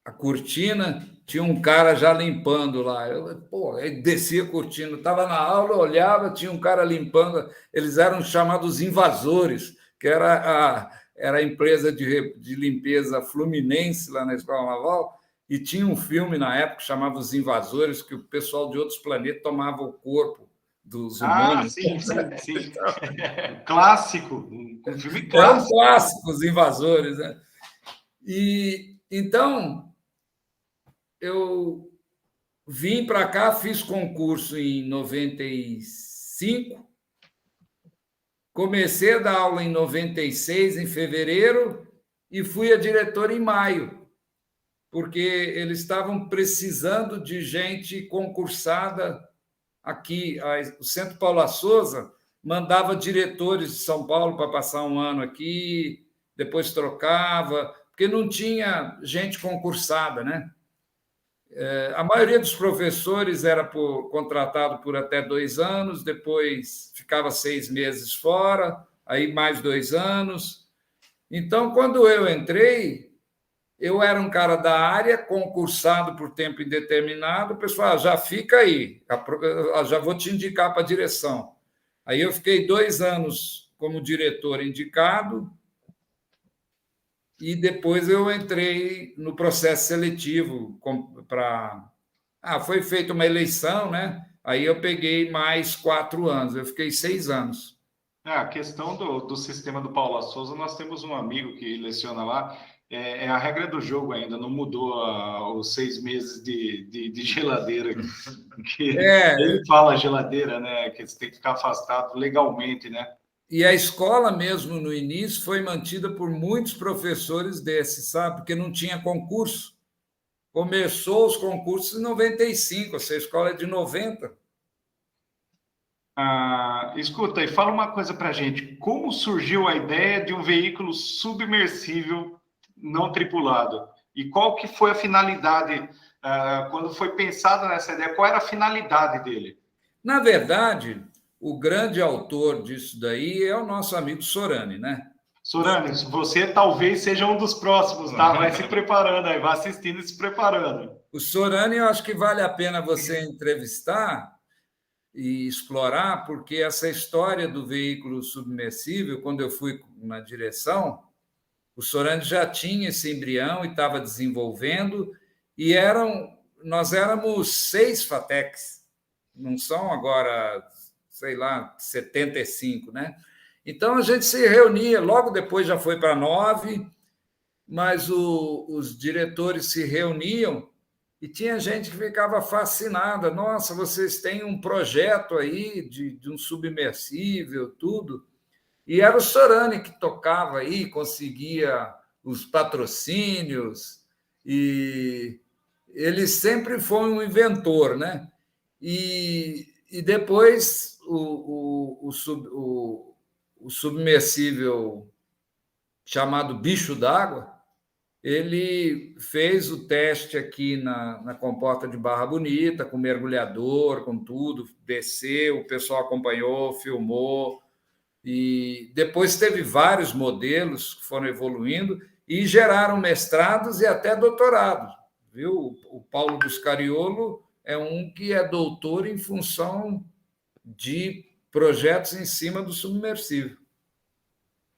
a cortina, tinha um cara já limpando lá. Aí descia a cortina, estava na aula, eu olhava, tinha um cara limpando. Eles eram chamados invasores, que era a empresa de limpeza Fluminense, lá na Escola Naval, e tinha um filme na época que chamava Os Invasores, que o pessoal de outros planetas tomava o corpo dos humanos. Sim. Clássico, um filme clássico. É um clássico, Os Invasores, né? E então eu vim para cá, fiz concurso em 95, comecei a dar aula em 96, em fevereiro, e fui a diretor em maio, porque eles estavam precisando de gente concursada aqui. O Centro Paula Souza mandava diretores de São Paulo para passar um ano aqui, depois trocava, porque não tinha gente concursada, né? A maioria dos professores era contratado por até 2 anos, depois ficava 6 meses fora, aí mais 2 anos. Então, quando eu entrei, eu era um cara da área, concursado por tempo indeterminado, o pessoal já fica aí, já vou te indicar para a direção. Aí eu fiquei 2 anos como diretor indicado, e depois eu entrei no processo seletivo para... foi feita uma eleição, né? Aí eu peguei mais 4 anos, eu fiquei 6 anos. A questão do sistema do Paula Souza, nós temos um amigo que leciona lá, é a regra do jogo ainda, não mudou os 6 meses de geladeira, que ele fala geladeira, né? Que você tem que ficar afastado legalmente, né? E a escola mesmo, no início, foi mantida por muitos professores desses, sabe? Porque não tinha concurso. Começou os concursos em 95, essa escola é de 90. Escuta, e fala uma coisa para a gente. Como surgiu a ideia de um veículo submersível não tripulado? E qual que foi a finalidade, quando foi pensada nessa ideia, qual era a finalidade dele? Na verdade, o grande autor disso daí é o nosso amigo Sorani, né? Sorani, você talvez seja um dos próximos, tá? Vai se preparando aí, vai assistindo e se preparando. O Sorani, eu acho que vale a pena você entrevistar e explorar, porque essa história do veículo submersível, quando eu fui na direção, o Sorani já tinha esse embrião e estava desenvolvendo, e nós éramos 6 FATECs, não são agora, sei lá, 75, né? Então, a gente se reunia, logo depois já foi para 9, mas os diretores se reuniam e tinha gente que ficava fascinada. Nossa, vocês têm um projeto aí de um submersível, tudo. E era o Sorani que tocava aí, conseguia os patrocínios, e ele sempre foi um inventor, né? E depois o submersível chamado Bicho d'Água, ele fez o teste aqui na comporta de Barra Bonita, com mergulhador, com tudo, desceu, o pessoal acompanhou, filmou, e depois teve vários modelos que foram evoluindo e geraram mestrados e até doutorados, viu? O Paulo Buscariolo é um que é doutor em função de projetos em cima do submersível.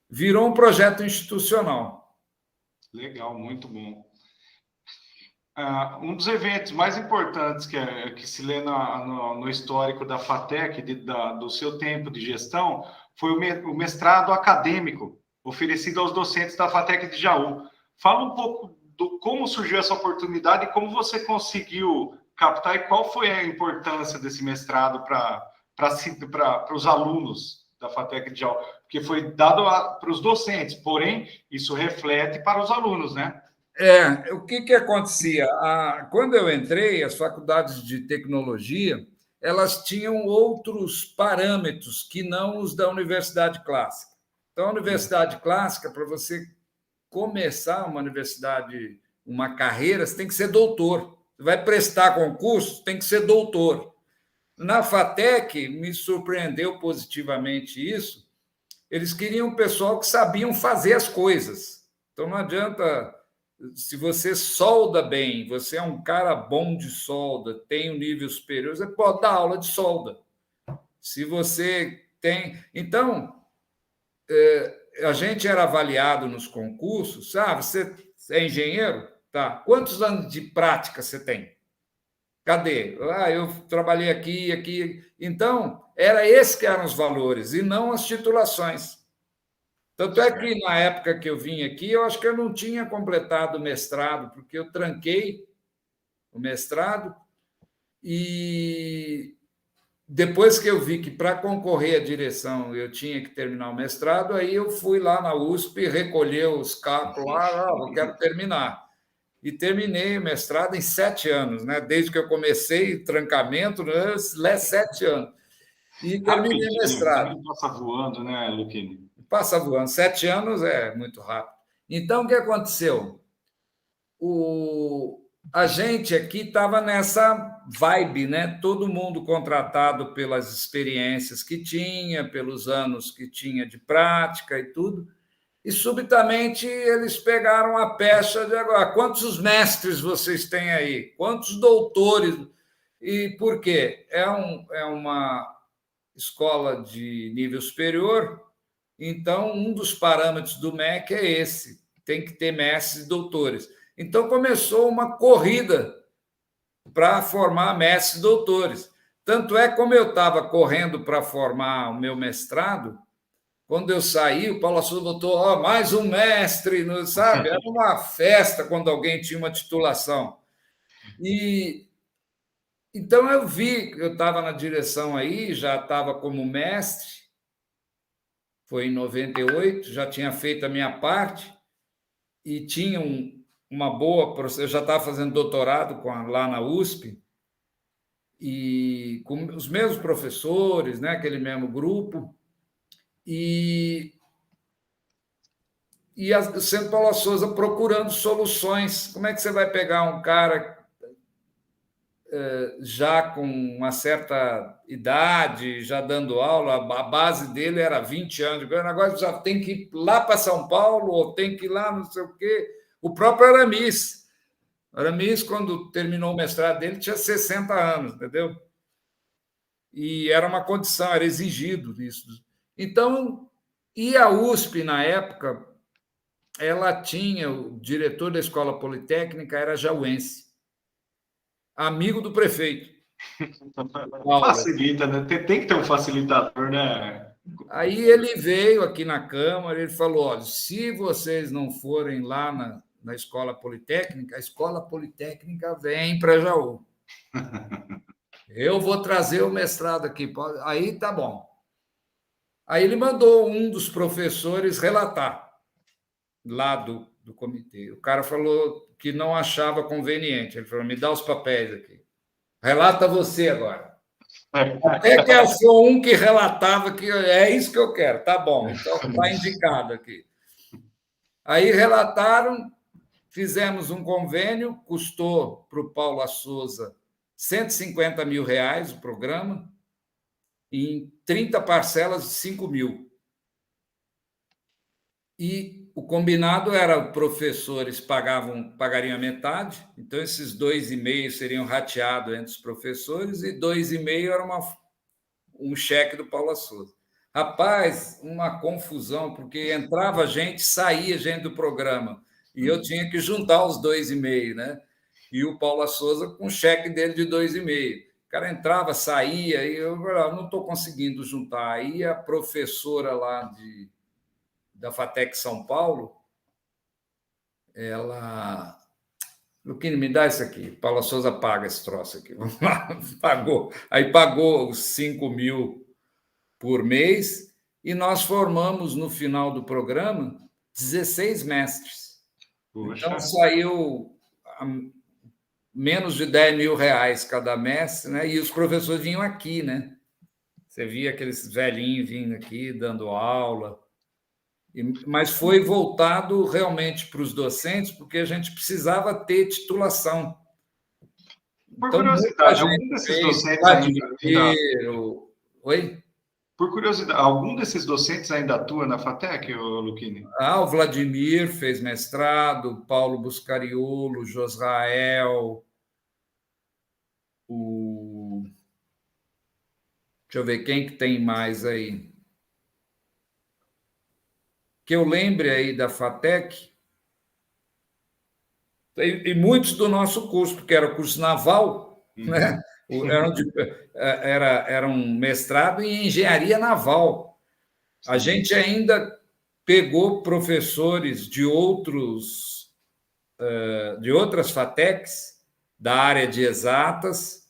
Virou um projeto institucional. Legal, muito bom. Um dos eventos mais importantes que se lê no histórico da FATEC, do seu tempo de gestão, foi o mestrado acadêmico oferecido aos docentes da FATEC de Jaú. Fala um pouco como surgiu essa oportunidade e como você conseguiu captar e qual foi a importância desse mestrado para os alunos da FATEC de Jaú, porque foi dado para os docentes, porém, isso reflete para os alunos, né? O que acontecia? Quando eu entrei, as faculdades de tecnologia, elas tinham outros parâmetros que não os da universidade clássica. Então, a universidade clássica, para você começar uma universidade, uma carreira, você tem que ser doutor. Você vai prestar concurso, tem que ser doutor. Na FATEC, me surpreendeu positivamente isso. Eles queriam um pessoal que sabiam fazer as coisas. Então, não adianta, se você solda bem, você é um cara bom de solda, tem um nível superior, você pode dar aula de solda. Se você tem. Então, a gente era avaliado nos concursos, sabe? Você é engenheiro? Tá. Quantos anos de prática você tem? Cadê? Eu trabalhei aqui, aqui. Então, era esses que eram os valores, e não as titulações. Tanto é que, na época que eu vim aqui, eu acho que eu não tinha completado o mestrado, porque eu tranquei o mestrado, e depois que eu vi que, para concorrer à direção, eu tinha que terminar o mestrado, aí eu fui lá na USP recolher os cálculos lá, eu quero terminar. E terminei o mestrado em 7 anos, né? Desde que eu comecei o trancamento, 7 anos. E terminei o mestrado. Passa voando, né, Luquini? Passa voando. 7 anos é muito rápido. Então, o que aconteceu? A gente aqui estava nessa vibe, né? Todo mundo contratado pelas experiências que tinha, pelos anos que tinha de prática e tudo. E, subitamente, eles pegaram a pecha de agora. Quantos mestres vocês têm aí? Quantos doutores? E por quê? É uma escola de nível superior, então um dos parâmetros do MEC é esse: tem que ter mestres e doutores. Então, começou uma corrida para formar mestres e doutores. Tanto é, como eu estava correndo para formar o meu mestrado, quando eu saí, o Paulo Souza botou mais um mestre, sabe? Era uma festa quando alguém tinha uma titulação. E então eu vi, eu estava na direção aí, já estava como mestre, foi em 98, já tinha feito a minha parte e tinha uma boa. Eu já estava fazendo doutorado lá na USP, e com os mesmos professores, né, aquele mesmo grupo, e o Centro Paulo Souza procurando soluções. Como é que você vai pegar um cara já com uma certa idade, já dando aula, a base dele era 20 anos, agora já tem que ir lá para São Paulo, ou tem que ir lá não sei o quê. O próprio Aramis, quando terminou o mestrado dele, tinha 60 anos, entendeu? E era uma condição, era exigido isso. Então, e a USP, na época, ela tinha, o diretor da Escola Politécnica era jauense, amigo do prefeito. Facilita, né? Tem que ter um facilitador, né? Aí ele veio aqui na Câmara, ele falou: olha, se vocês não forem lá na Escola Politécnica, a Escola Politécnica vem para Jaú. Eu vou trazer o mestrado aqui. Aí tá bom. Aí ele mandou um dos professores relatar lá do comitê. O cara falou que não achava conveniente. Ele falou: me dá os papéis aqui. Relata você agora. Até que achou um que relatava que é isso que eu quero. Tá bom, então está indicado aqui. Aí relataram, fizemos um convênio, custou para o Paulo Souza R$150 mil o programa, em 30 parcelas de 5 mil. E o combinado era: professores pagariam a metade, então esses 2,5 seriam rateados entre os professores, e 2,5 era um cheque do Paulo Souza. Rapaz, uma confusão, porque entrava gente, saía gente do programa, e eu tinha que juntar os 2,5, né? E o Paulo Souza com o cheque dele de 2,5. O cara entrava, saía, e eu não estou conseguindo juntar. Aí a professora lá da FATEC São Paulo, ela... Luquini, me dá isso aqui. Paulo Souza paga esse troço aqui. Vamos lá, pagou. Aí pagou os 5 mil por mês, e nós formamos, no final do programa, 16 mestres. Puxa. Então, saiu menos de R$ 10.000 cada mestre, né? E os professores vinham aqui, né? Você via aqueles velhinhos vindo aqui, dando aula. Mas foi voltado realmente para os docentes, porque a gente precisava ter titulação. Por Então, muita curiosidade, gente algum desses fez, docentes ainda... Oi? Por curiosidade, algum desses docentes ainda atua na FATEC, Luquini? O Vladimir fez mestrado, Paulo Buscariolo, Josrael, deixa eu ver quem que tem mais aí. Que eu lembre aí da FATEC, e muitos do nosso curso, porque era curso naval, né? Era um mestrado em engenharia naval. A gente ainda pegou professores de outras FATECs, da área de exatas,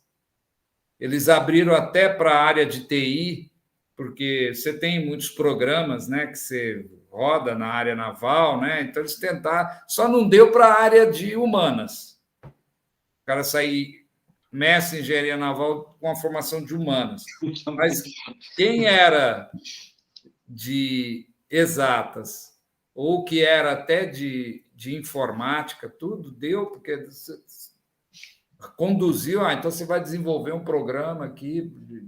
eles abriram até para a área de TI, porque você tem muitos programas, né, que você roda na área naval, né? Então eles tentaram, só não deu para a área de humanas. O cara sair mestre em engenharia naval com a formação de humanas. Mas quem era de exatas ou que era até de informática, tudo deu, porque conduziu, então você vai desenvolver um programa aqui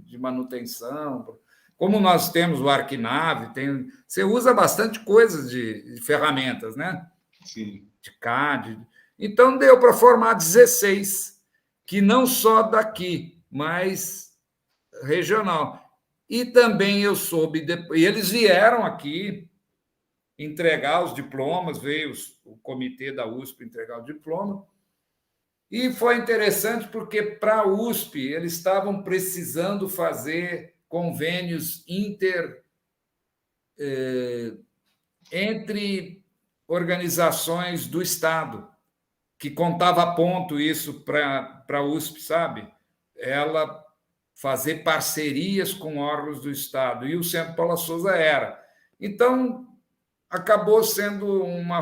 de manutenção. Como nós temos o Arquinave, você usa bastante coisas de ferramentas, né? Sim. De CAD. Então, deu para formar 16, que não só daqui, mas regional. E também eu soube, e eles vieram aqui entregar os diplomas, veio o comitê da USP entregar o diploma, e foi interessante porque, para a USP, eles estavam precisando fazer convênios entre organizações do Estado, que contava ponto isso para a USP, sabe? Ela fazer parcerias com órgãos do Estado, e o Centro Paula Souza era. Então, acabou sendo uma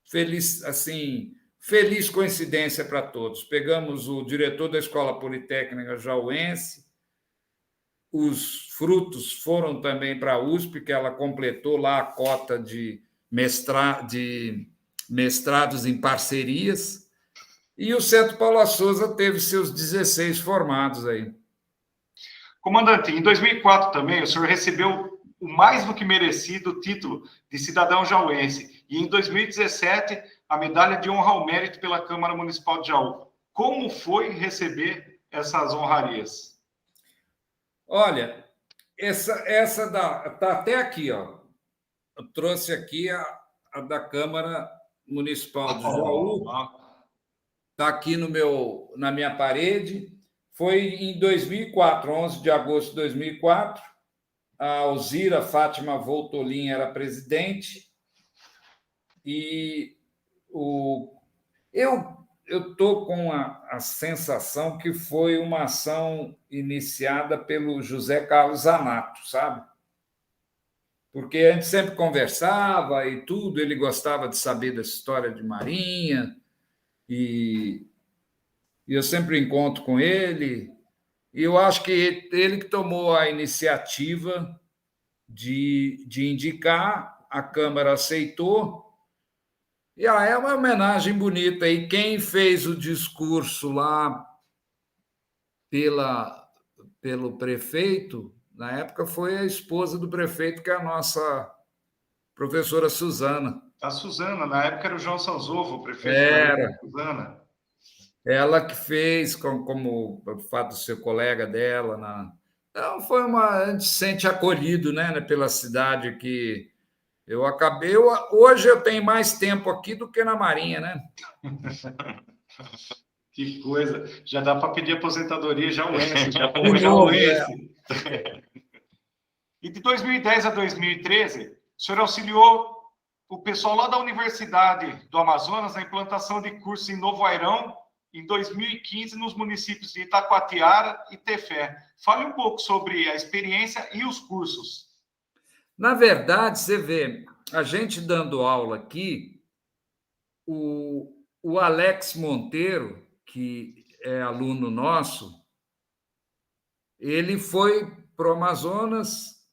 feliz coincidência para todos. Pegamos o diretor da Escola Politécnica Jauense, os frutos foram também para a USP, que ela completou lá a cota de mestrados em parcerias, e o Centro Paula Souza teve seus 16 formados aí. Comandante, em 2004 também o senhor recebeu o mais do que merecido título de cidadão jauense, e em 2017 a medalha de honra ao mérito pela Câmara Municipal de Jaú. Como foi receber essas honrarias? Olha, essa está até aqui, ó. Eu trouxe aqui a da Câmara Municipal de Jaú. Está aqui na minha parede. Foi em 2004, 11 de agosto de 2004. A Alzira Fátima Voltolin era presidente. E eu estou com a sensação que foi uma ação iniciada pelo José Carlos Zanato, sabe? Porque a gente sempre conversava e tudo, ele gostava de saber da história de Marinha, e eu sempre encontro com ele, e eu acho que ele que tomou a iniciativa de indicar, a Câmara aceitou, e é uma homenagem bonita. E quem fez o discurso lá pelo prefeito, na época, foi a esposa do prefeito, que é a nossa professora Suzana. A Suzana, na época era o João Sanzovo, o prefeito. Era. Suzana. Ela que fez, como o fato de ser colega dela. Então, a gente se sente acolhido, né, pela cidade que eu acabei. Hoje eu tenho mais tempo aqui do que na Marinha, né? Que coisa. Já dá para pedir aposentadoria jauense. E de 2010 a 2013, o senhor auxiliou o pessoal lá da Universidade do Amazonas na implantação de cursos em Novo Airão, em 2015, nos municípios de Itacoatiara e Tefé. Fale um pouco sobre a experiência e os cursos. Na verdade, você vê, a gente dando aula aqui, o Alex Monteiro, que é aluno nosso, ele foi para o Amazonas,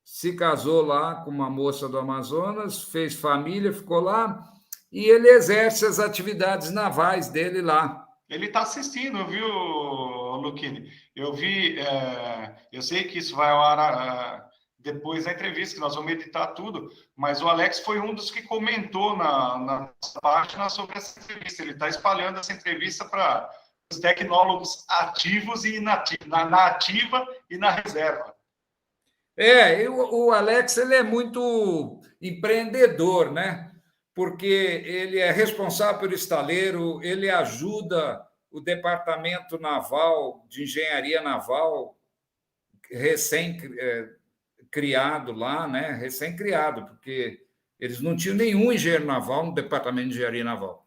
se casou lá com uma moça do Amazonas, fez família, ficou lá, e ele exerce as atividades navais dele lá. Ele está assistindo, viu, Luquini? Eu vi, eu sei que isso vai ao ar depois da entrevista, que nós vamos editar tudo, mas o Alex foi um dos que comentou na nossa página sobre essa entrevista. Ele está espalhando essa entrevista para os tecnólogos ativos e inativos, na ativa e na reserva. O Alex ele é muito empreendedor, né? Porque ele é responsável pelo estaleiro, ele ajuda o departamento naval, de engenharia naval, recém-criado lá, né? Recém-criado, porque eles não tinham nenhum engenheiro naval no departamento de engenharia naval.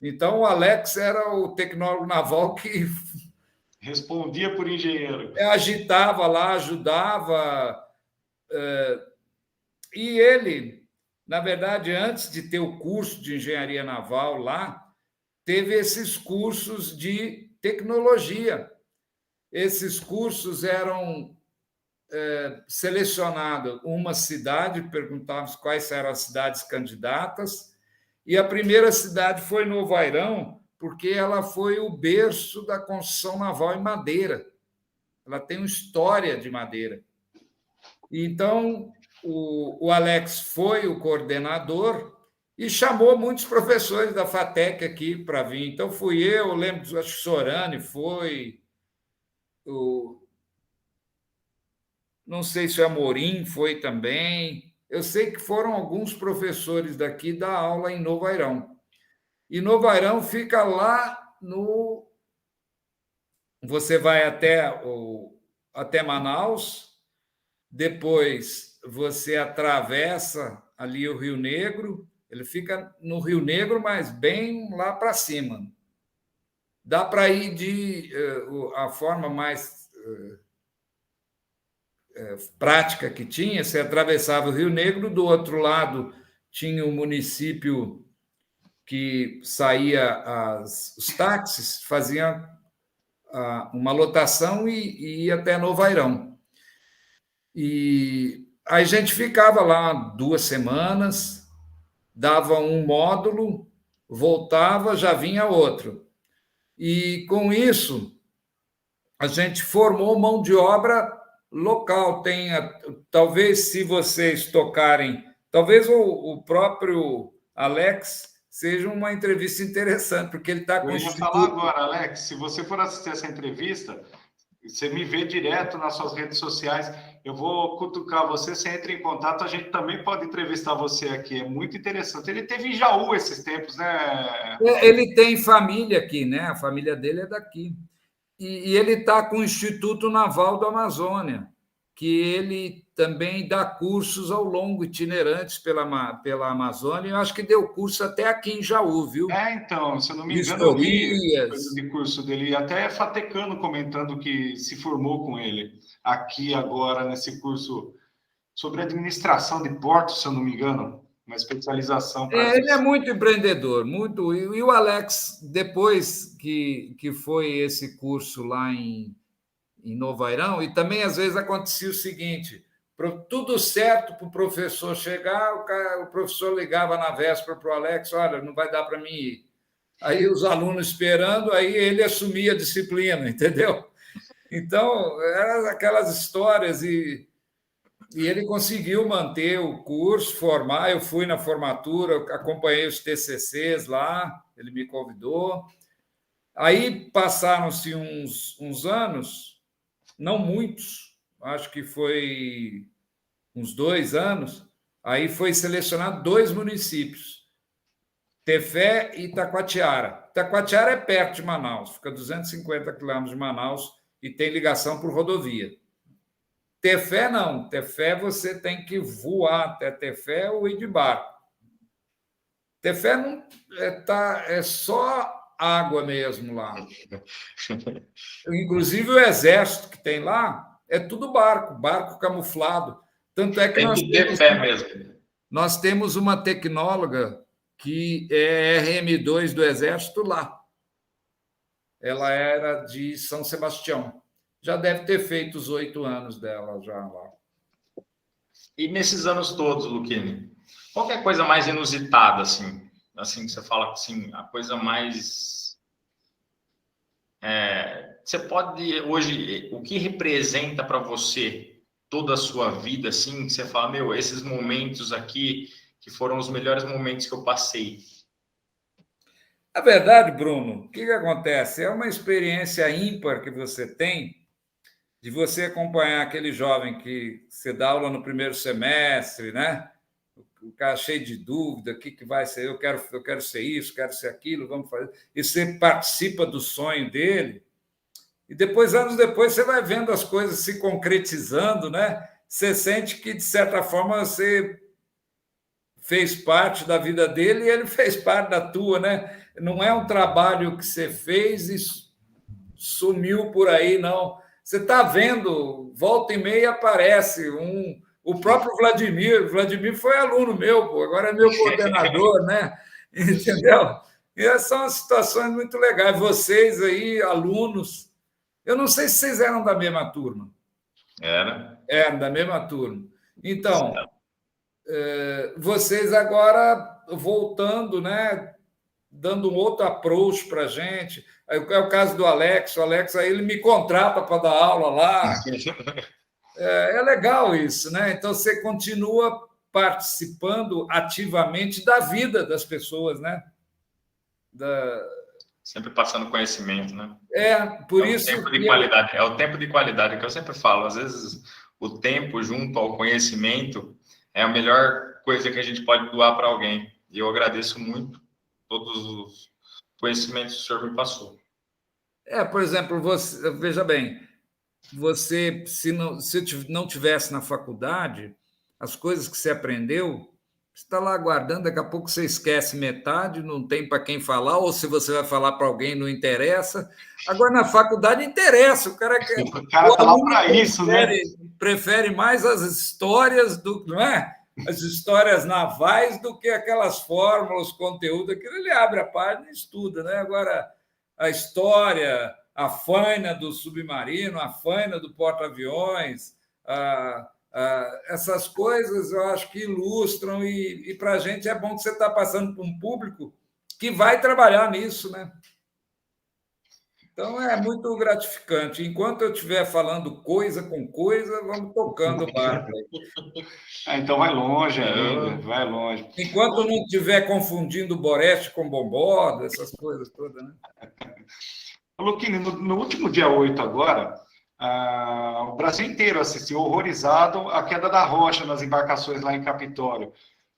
Então, o Alex era o tecnólogo naval que respondia por engenheiro. Agitava lá, ajudava. E ele, na verdade, antes de ter o curso de engenharia naval lá, teve esses cursos de tecnologia. Esses cursos eram selecionados uma cidade, perguntávamos quais eram as cidades candidatas, e a primeira cidade foi Novo Airão, porque ela foi o berço da construção naval em madeira. Ela tem uma história de madeira. Então, o Alex foi o coordenador e chamou muitos professores da FATEC aqui para vir. Então, fui eu, lembro, acho que Sorani foi, não sei se o Amorim foi também. Eu sei que foram alguns professores daqui dar aula em Novo Airão. E Novo Airão fica lá no... Você vai até Manaus, depois você atravessa ali o Rio Negro, ele fica no Rio Negro, mas bem lá para cima. Dá para ir a forma mais prática que tinha, você atravessava o Rio Negro, do outro lado tinha o município que saía, os táxis faziam uma lotação e ia até Novo Airão. E aí a gente ficava lá 2 semanas, dava um módulo, voltava, já vinha outro. E com isso, a gente formou mão de obra local. Talvez, se vocês tocarem, talvez o próprio Alex seja uma entrevista interessante, porque ele está com... Eu ia falar agora, Alex, se você for assistir essa entrevista, você me vê direto nas suas redes sociais, eu vou cutucar você, você entra em contato, a gente também pode entrevistar você aqui, é muito interessante. Ele teve em Jaú esses tempos, né? Ele tem família aqui, né? A família dele é daqui. E ele está com o Instituto Naval do Amazônia, que ele também dá cursos ao longo, itinerantes pela Amazônia. Eu acho que deu curso até aqui em Jaú, viu? Então, se eu não me engano, eu vi coisa de curso dele, até Fatecano comentando que se formou com ele aqui agora, nesse curso sobre administração de portos, se eu não me engano, uma especialização. Ele é muito empreendedor, muito. E o Alex, depois que foi esse curso lá em Novo Airão, e também às vezes acontecia o seguinte: tudo certo para o professor chegar, o professor ligava na véspera para o Alex: olha, não vai dar para mim ir. Aí os alunos esperando, aí ele assumia a disciplina, entendeu? Então, eram aquelas histórias, e ele conseguiu manter o curso, formar. Eu fui na formatura, acompanhei os TCCs lá, ele me convidou. Aí passaram-se uns anos, não muitos, acho que foi uns 2 anos, aí foi selecionado 2 municípios, Tefé e Itacoatiara. Itacoatiara é perto de Manaus, fica a 250 quilômetros de Manaus e tem ligação por rodovia. Tefé não, Tefé você tem que voar até Tefé ou ir de barco. Tefé não é só água mesmo lá. Inclusive o exército que tem lá é tudo barco camuflado. Tanto é que nós temos uma tecnóloga que é RM2 do Exército lá. Ela era de São Sebastião. Já deve ter feito os 8 anos dela já lá. E nesses anos todos, Luquini, qual que é a coisa mais inusitada, assim que você fala assim, a coisa mais... você pode, hoje, o que representa para você toda a sua vida, assim, que você fala, meu, esses momentos aqui, que foram os melhores momentos que eu passei? Na verdade, Bruno, o que acontece? É uma experiência ímpar que você tem de você acompanhar aquele jovem que você dá aula no primeiro semestre, né? O cara cheio de dúvida, o que vai ser? Eu quero ser isso, quero ser aquilo, vamos fazer. E você participa do sonho dele. E depois, anos depois, você vai vendo as coisas se concretizando, né? Você sente que, de certa forma, você fez parte da vida dele e ele fez parte da tua, né? Não é um trabalho que você fez e sumiu por aí, não. Você está vendo, volta e meia aparece o próprio Vladimir. Vladimir foi aluno meu, pô, agora é meu coordenador, né? Entendeu? E essas são situações muito legais. Vocês aí, alunos, eu não sei se vocês eram da mesma turma. Eram da mesma turma. Então, vocês agora voltando, né? Dando um outro approach para a gente. É o caso do Alex. O Alex aí ele me contrata para dar aula lá. É legal isso, né? Então você continua participando ativamente da vida das pessoas, né? Sempre passando conhecimento, né? Por isso. Tempo de qualidade. É o tempo de qualidade que eu sempre falo. Às vezes o tempo junto ao conhecimento é a melhor coisa que a gente pode doar para alguém. E eu agradeço muito todos os conhecimentos que o senhor me passou. Por exemplo, você, veja bem, você, se não tivesse na faculdade, as coisas que você aprendeu, você está lá aguardando, daqui a pouco você esquece metade, não tem para quem falar, ou se você vai falar para alguém, não interessa. Agora, na faculdade, interessa. O cara está lá para isso, né? Prefere mais as histórias, não é? As histórias navais do que aquelas fórmulas, conteúdo. Aquilo ele abre a página e estuda, né? Agora, a história, a faina do submarino, a faina do porta-aviões, essas coisas eu acho que ilustram e para a gente é bom que você está passando para um público que vai trabalhar nisso, né? Então é muito gratificante. Enquanto eu estiver falando coisa com coisa, vamos tocando o barco. Então vai longe ainda, vai longe. Enquanto não estiver confundindo Boreste com Bomborda, essas coisas todas, né? Luquini, no último dia 8 agora, o Brasil inteiro assistiu horrorizado a queda da rocha nas embarcações lá em Capitólio.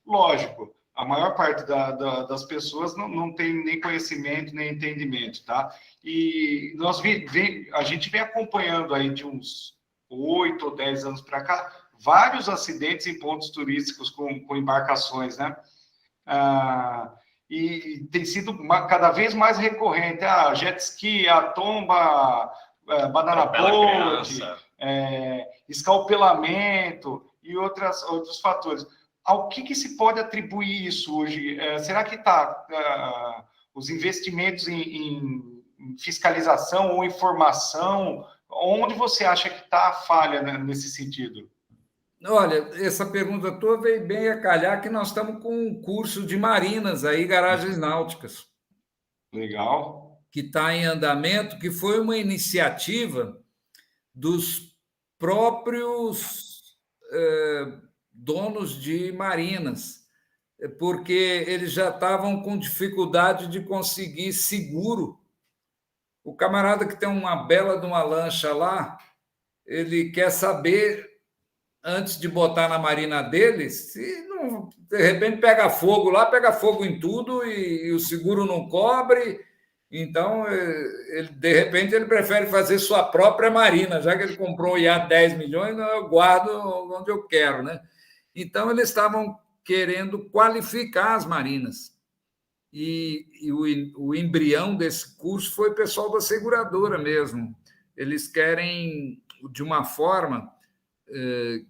Lógico, a maior parte das pessoas não tem nem conhecimento, nem entendimento, tá? E a gente vem acompanhando aí de uns 8 ou 10 anos para cá, vários acidentes em pontos turísticos com embarcações, né? E tem sido cada vez mais recorrente, jet ski, a tomba, banana boat, escalpelamento e outros fatores. Ao que se pode atribuir isso hoje? Será que os investimentos em fiscalização ou informação, onde você acha que está a falha, né, nesse sentido? Olha, essa pergunta tua veio bem a calhar que nós estamos com um curso de marinas aí, garagens náuticas. Legal. Que está em andamento, que foi uma iniciativa dos próprios donos de marinas, porque eles já estavam com dificuldade de conseguir seguro. O camarada que tem uma bela de uma lancha lá, ele quer saber, antes de botar na marina dele, se não, de repente pega fogo lá, pega fogo em tudo e o seguro não cobre. Então, de repente, ele prefere fazer sua própria marina, já que ele comprou um iate 10 milhões, eu guardo onde eu quero, né? Então, eles estavam querendo qualificar as marinas. E o embrião desse curso foi o pessoal da seguradora mesmo. Eles querem, de uma forma,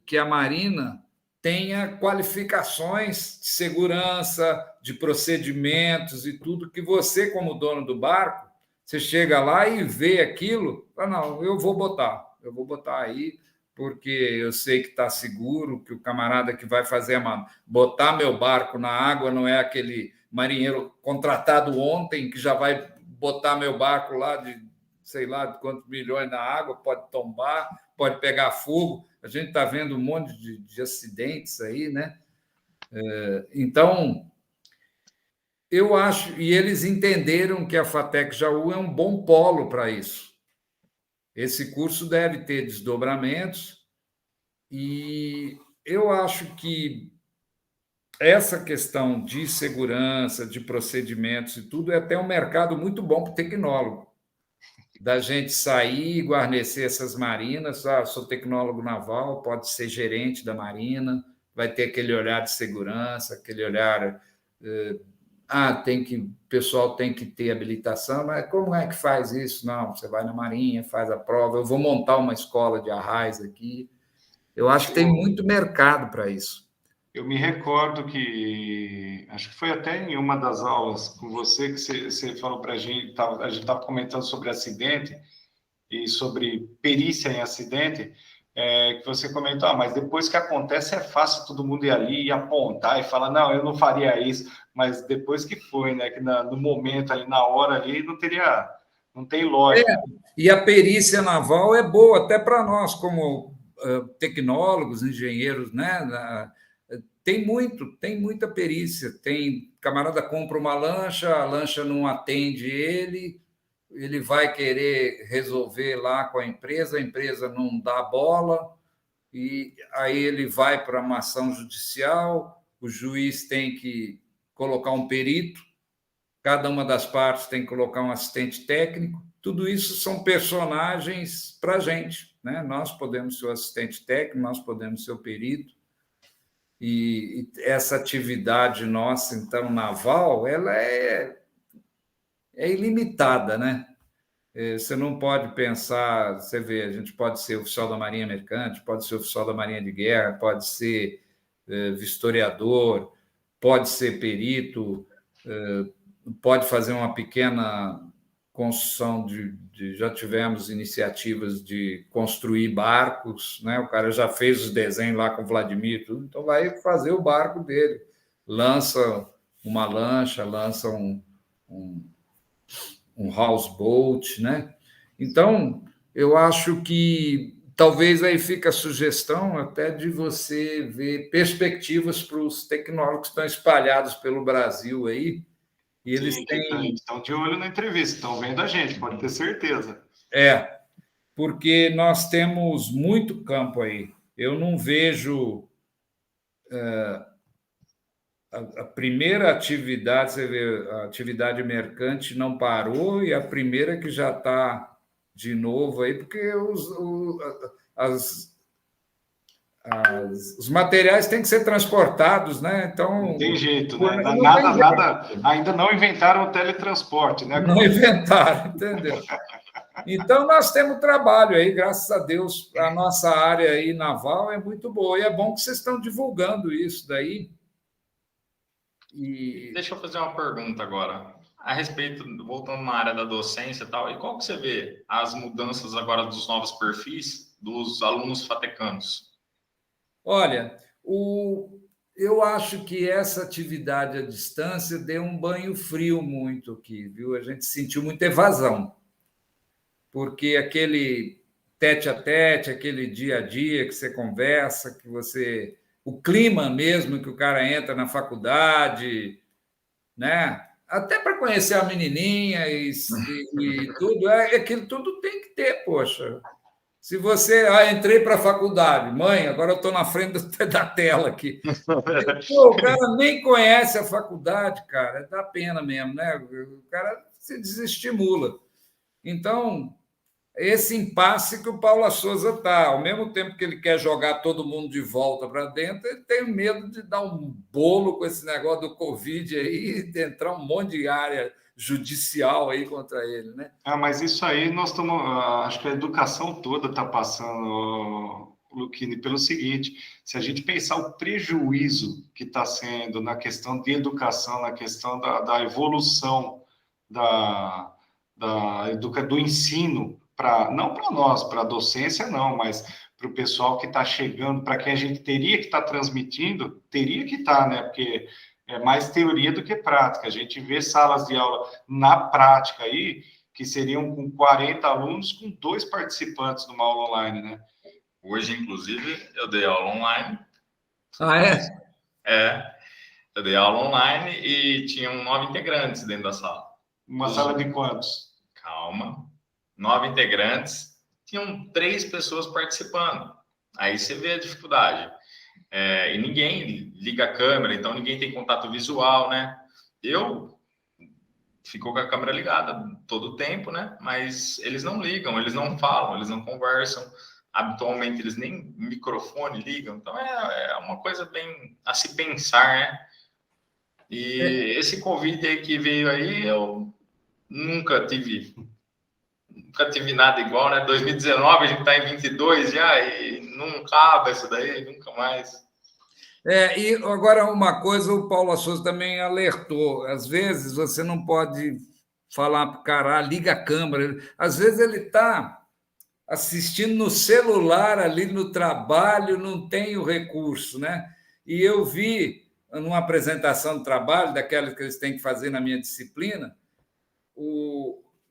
que a Marina tenha qualificações de segurança, de procedimentos e tudo, que você, como dono do barco, você chega lá e vê aquilo, fala, não, eu vou botar aí, porque eu sei que está seguro, que o camarada que vai fazer botar meu barco na água não é aquele marinheiro contratado ontem que já vai botar meu barco lá de sei lá de quantos milhões na água, pode tombar, pode pegar fogo. A gente está vendo um monte de acidentes aí, né? Então, eu acho, e eles entenderam que a FATEC Jaú é um bom polo para isso. Esse curso deve ter desdobramentos, e eu acho que essa questão de segurança, de procedimentos e tudo, é até um mercado muito bom para o tecnólogo, da gente sair e guarnecer essas marinas. Sou tecnólogo naval, pode ser gerente da marina, vai ter aquele olhar de segurança, aquele olhar... o pessoal tem que ter habilitação, mas como é que faz isso? Não, você vai na marinha, faz a prova, eu vou montar uma escola de arrais aqui. Eu acho que tem muito mercado para isso. Eu me recordo que, acho que foi até em uma das aulas com você, que você falou para a gente estava comentando sobre acidente e sobre perícia em acidente, que você comentou, mas depois que acontece é fácil todo mundo ir ali e apontar e falar, não, eu não faria isso, mas depois que foi, né, que no momento ali, na hora ali, não tem lógica. E a perícia naval é boa até para nós, como tecnólogos, engenheiros, né? Tem muita perícia. Tem camarada compra uma lancha, a lancha não atende ele vai querer resolver lá com a empresa não dá bola, e aí ele vai para uma ação judicial, o juiz tem que colocar um perito, cada uma das partes tem que colocar um assistente técnico. Tudo isso são personagens para a gente, né? Nós podemos ser o assistente técnico, nós podemos ser o perito. E essa atividade nossa, então, naval, ela é ilimitada, né? Você não pode pensar, você vê, a gente pode ser oficial da Marinha Mercante, pode ser oficial da Marinha de Guerra, pode ser vistoriador, pode ser perito, pode fazer uma pequena construção já tivemos iniciativas de construir barcos, né? O cara já fez os desenhos lá com o Vladimir e tudo, então vai fazer o barco dele, lança uma lancha, lança um houseboat, né? Então, eu acho que talvez aí fica a sugestão até de você ver perspectivas para os tecnólogos que estão espalhados pelo Brasil aí. E eles estão de olho na entrevista, estão vendo a gente, pode ter certeza. Porque nós temos muito campo aí. Eu não vejo a primeira atividade, você vê, a atividade mercante não parou, e a primeira que já está de novo aí, porque os materiais têm que ser transportados, né? Então, não tem jeito, né? Nada, ainda não inventaram o teletransporte, né? Não inventaram, entendeu? Então, nós temos trabalho aí, graças a Deus. A nossa área aí naval é muito boa, e é bom que vocês estão divulgando isso daí. Deixa eu fazer uma pergunta agora, a respeito, voltando na área da docência e tal, e qual que você vê as mudanças agora dos novos perfis dos alunos fatecanos? Olha, eu acho que essa atividade à distância deu um banho frio muito aqui, viu? A gente sentiu muita evasão, porque aquele tete-a-tete, aquele dia a dia que você conversa, o clima mesmo que o cara entra na faculdade, né? Até para conhecer a menininha e tudo, aquilo tudo tem que ter, poxa. Se você... entrei para a faculdade. Mãe, agora eu estou na frente da tela aqui. Pô, o cara nem conhece a faculdade, cara. Dá pena mesmo, né? O cara se desestimula. Então, esse impasse que o Paula Souza está, ao mesmo tempo que ele quer jogar todo mundo de volta para dentro, ele tem medo de dar um bolo com esse negócio do Covid aí, de entrar um monte de área judicial aí contra ele, né? Mas isso aí nós estamos, acho que a educação toda está passando, Luquini, pelo seguinte: se a gente pensar o prejuízo que está sendo na questão de educação, na questão da evolução do ensino, não para nós, para a docência, não, mas para o pessoal que está chegando, para quem a gente teria que estar transmitindo, teria que estar, né? Porque é mais teoria do que prática. A gente vê salas de aula na prática aí, que seriam com 40 alunos, com 2 participantes numa aula online, né? Hoje, inclusive, eu dei aula online. Ah, é? Eu dei aula online e tinham 9 integrantes dentro da sala. Uma sala de quantos? Calma. 9 integrantes, tinham 3 pessoas participando. Aí você vê a dificuldade. E ninguém liga a câmera, então ninguém tem contato visual, né? Eu fico com a câmera ligada todo o tempo, né? Mas eles não ligam, eles não falam, eles não conversam. Habitualmente eles nem microfone ligam. Então é uma coisa bem a se pensar, né? E esse Covid aí que veio aí, eu nunca tive nada igual, né? 2019, a gente está em 22 já e não acaba isso daí, nunca mais. E agora uma coisa, o Paulo Souza também alertou, às vezes você não pode falar para o cara, liga a câmera, às vezes ele está assistindo no celular ali no trabalho, não tem o recurso, né? E eu vi numa apresentação de trabalho, daquelas que eles têm que fazer na minha disciplina,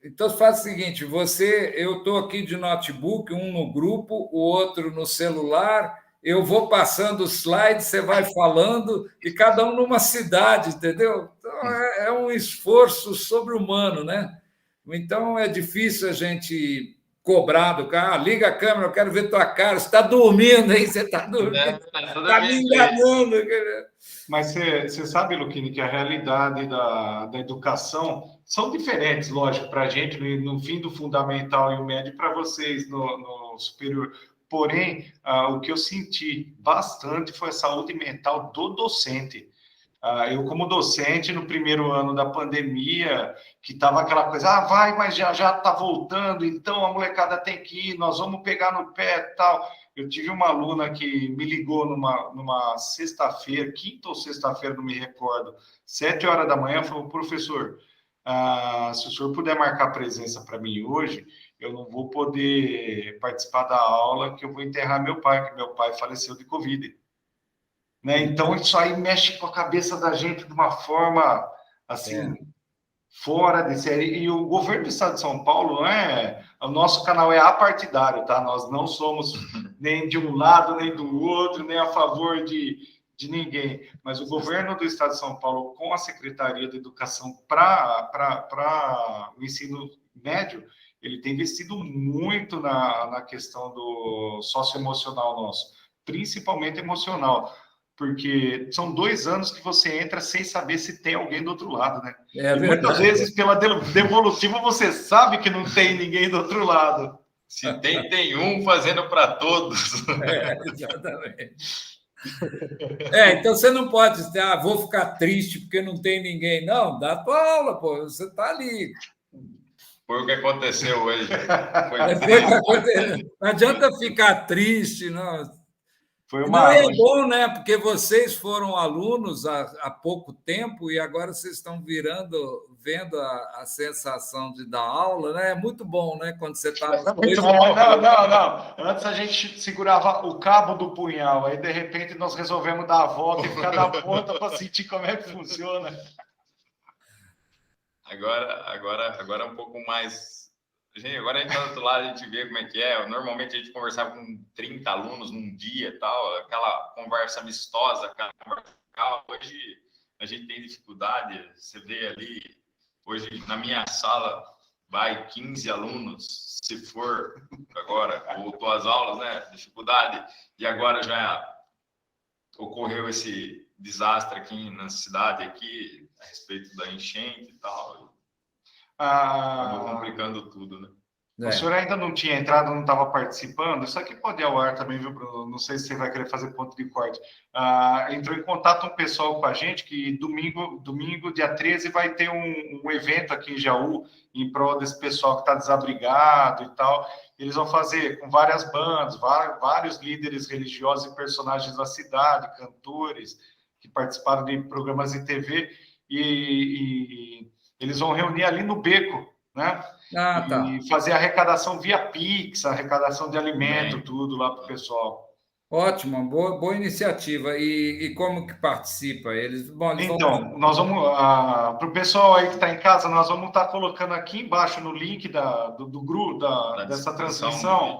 então faz o seguinte, eu estou aqui de notebook, um no grupo, o outro no celular, eu vou passando os slides, você vai falando, e cada um numa cidade, entendeu? Então, é um esforço sobre-humano, né? Então, é difícil a gente cobrar do cara, liga a câmera, eu quero ver tua cara, você está dormindo, hein? Você está dormindo, está me enganando. Mas você sabe, Luquini, que a realidade da educação são diferentes, lógico, para a gente no fim do fundamental e o médio, para vocês no superior. Porém, o que eu senti bastante foi a saúde mental do docente. Eu, como docente, no primeiro ano da pandemia, que estava aquela coisa, vai, mas já está voltando, então a molecada tem que ir, nós vamos pegar no pé e tal. Eu tive uma aluna que me ligou numa sexta-feira, quinta ou sexta-feira, não me recordo, 7 horas da manhã, falou: professor, se o senhor puder marcar presença para mim hoje, eu não vou poder participar da aula, que eu vou enterrar meu pai, que meu pai faleceu de Covid. Né? Então, isso aí mexe com a cabeça da gente de uma forma, assim, fora de série. E o governo do estado de São Paulo, o nosso canal é apartidário, tá? Nós não somos nem de um lado, nem do outro, nem a favor de ninguém. Mas o governo do estado de São Paulo, com a Secretaria de Educação para o ensino médio, ele tem investido muito na questão do socioemocional nosso, principalmente emocional. Porque são 2 anos que você entra sem saber se tem alguém do outro lado, né? E muitas vezes, pela devolutiva, você sabe que não tem ninguém do outro lado. Se tem um fazendo para todos. Exatamente. Então você não pode dizer, vou ficar triste porque não tem ninguém. Não, dá a tua aula, pô, você está ali. Foi o que aconteceu hoje. Não adianta ficar triste, não. Não, é bom, né? Porque vocês foram alunos há pouco tempo e agora vocês estão vendo a sensação de dar aula, né? É muito bom, né? Quando você está... Muito bom. Não. Antes a gente segurava o cabo do punhal, aí de repente nós resolvemos dar a volta e ficar na ponta para sentir como é que funciona. Agora um pouco mais... Gente, agora a gente está do outro lado, a gente vê como é que é. Normalmente a gente conversava com 30 alunos num dia e tal, aquela conversa amistosa, aquela conversa legal. Hoje a gente tem dificuldade, você vê ali, hoje na minha sala vai 15 alunos, se for agora, voltou às aulas, né? Dificuldade. E agora já ocorreu esse desastre aqui na cidade, aqui, a respeito da enchente e tal. Acabou complicando tudo, né? O senhor ainda não tinha entrado, não estava participando. Isso aqui pode ir ao ar também, viu, Bruno? Não sei se você vai querer fazer ponto de corte. Entrou em contato um pessoal com a gente que domingo, dia 13, vai ter um evento aqui em Jaú em prol desse pessoal que está desabrigado e tal. eles vão fazer com várias bandas, vários líderes religiosos e personagens da cidade, cantores que participaram de programas de TV, e eles vão reunir ali no Beco, né? Ah, tá. E fazer arrecadação via Pix, arrecadação de alimento, tudo lá para o pessoal. Ótimo, boa iniciativa. E como que participa? Eles vão... Então, nós vamos, para o pessoal aí que está em casa, nós vamos estar colocando aqui embaixo no link do grupo, dessa transmissão,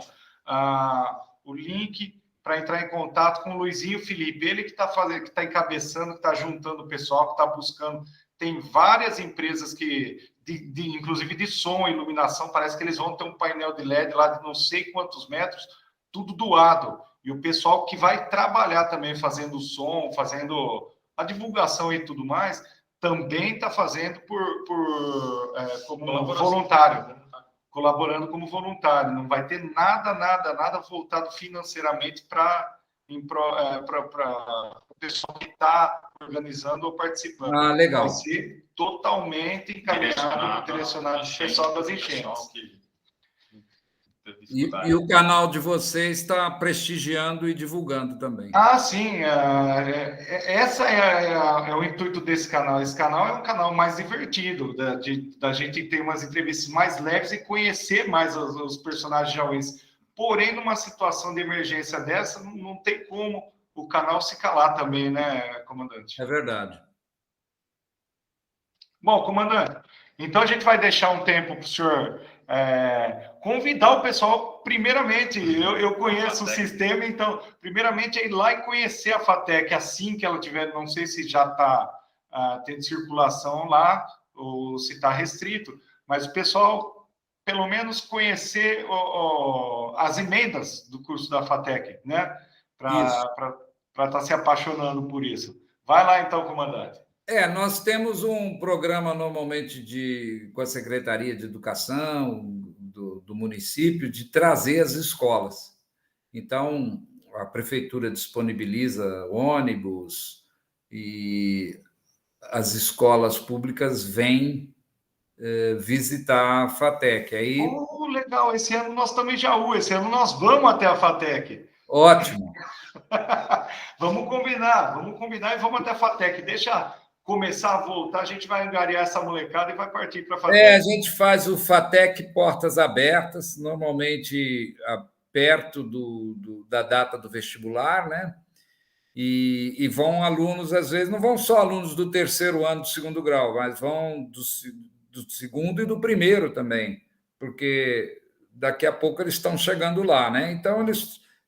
o link para entrar em contato com o Luizinho Felipe, ele que está encabeçando, que está juntando o pessoal, que está buscando. Tem várias empresas que, inclusive de som e iluminação, parece que eles vão ter um painel de LED lá de não sei quantos metros, tudo doado. E o pessoal que vai trabalhar também fazendo som, fazendo a divulgação e tudo mais, também está fazendo como voluntário, colaborando como voluntário. Não vai ter nada voltado financeiramente para o pessoal que está organizando ou participando. Ah, legal. Vai ser totalmente encaminhado, direcionado para o pessoal das enchentes. E o canal de vocês está prestigiando e divulgando também. Ah, sim. Essa é o intuito desse canal. Esse canal é um canal mais divertido, da gente ter umas entrevistas mais leves e conhecer mais os personagens jauenses. Porém, numa situação de emergência dessa, não tem como o canal se calar também, né, comandante? É verdade. Bom, comandante, então a gente vai deixar um tempo para o senhor convidar o pessoal, primeiramente, eu conheço o sistema, então, primeiramente é ir lá e conhecer a FATEC, assim que ela tiver, não sei se já está tendo circulação lá, ou se está restrito, mas o pessoal, pelo menos, conhecer as emendas do curso da FATEC, né? Para estar se apaixonando por isso. Vai lá, então, comandante. Nós temos um programa normalmente com a Secretaria de Educação do município de trazer as escolas. Então, a prefeitura disponibiliza ônibus e as escolas públicas vêm visitar a FATEC. Aí... legal, esse ano nós também esse ano nós vamos até a FATEC. Ótimo. Vamos combinar e vamos até a FATEC. Deixa começar a voltar, a gente vai angariar essa molecada e vai partir para a FATEC. A gente faz o FATEC Portas Abertas, normalmente perto da data do vestibular, né? E vão alunos, às vezes, não vão só alunos do terceiro ano do segundo grau, mas vão do segundo e do primeiro também, porque daqui a pouco eles estão chegando lá, né? Então,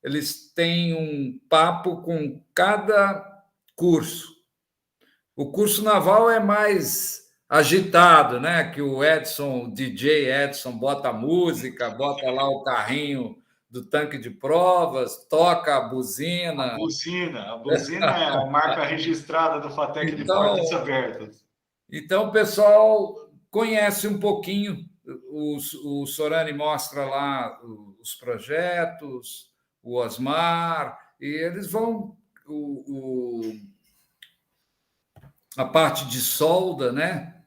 eles têm um papo com cada curso. O curso naval é mais agitado, né? Que o DJ Edson, bota a música, bota lá o carrinho do tanque de provas, toca a buzina. A buzina é a marca registrada do FATEC de Portas Abertas. Então, o pessoal conhece um pouquinho, o Sorani mostra lá os projetos, o Osmar, e eles vão... a parte de solda, né?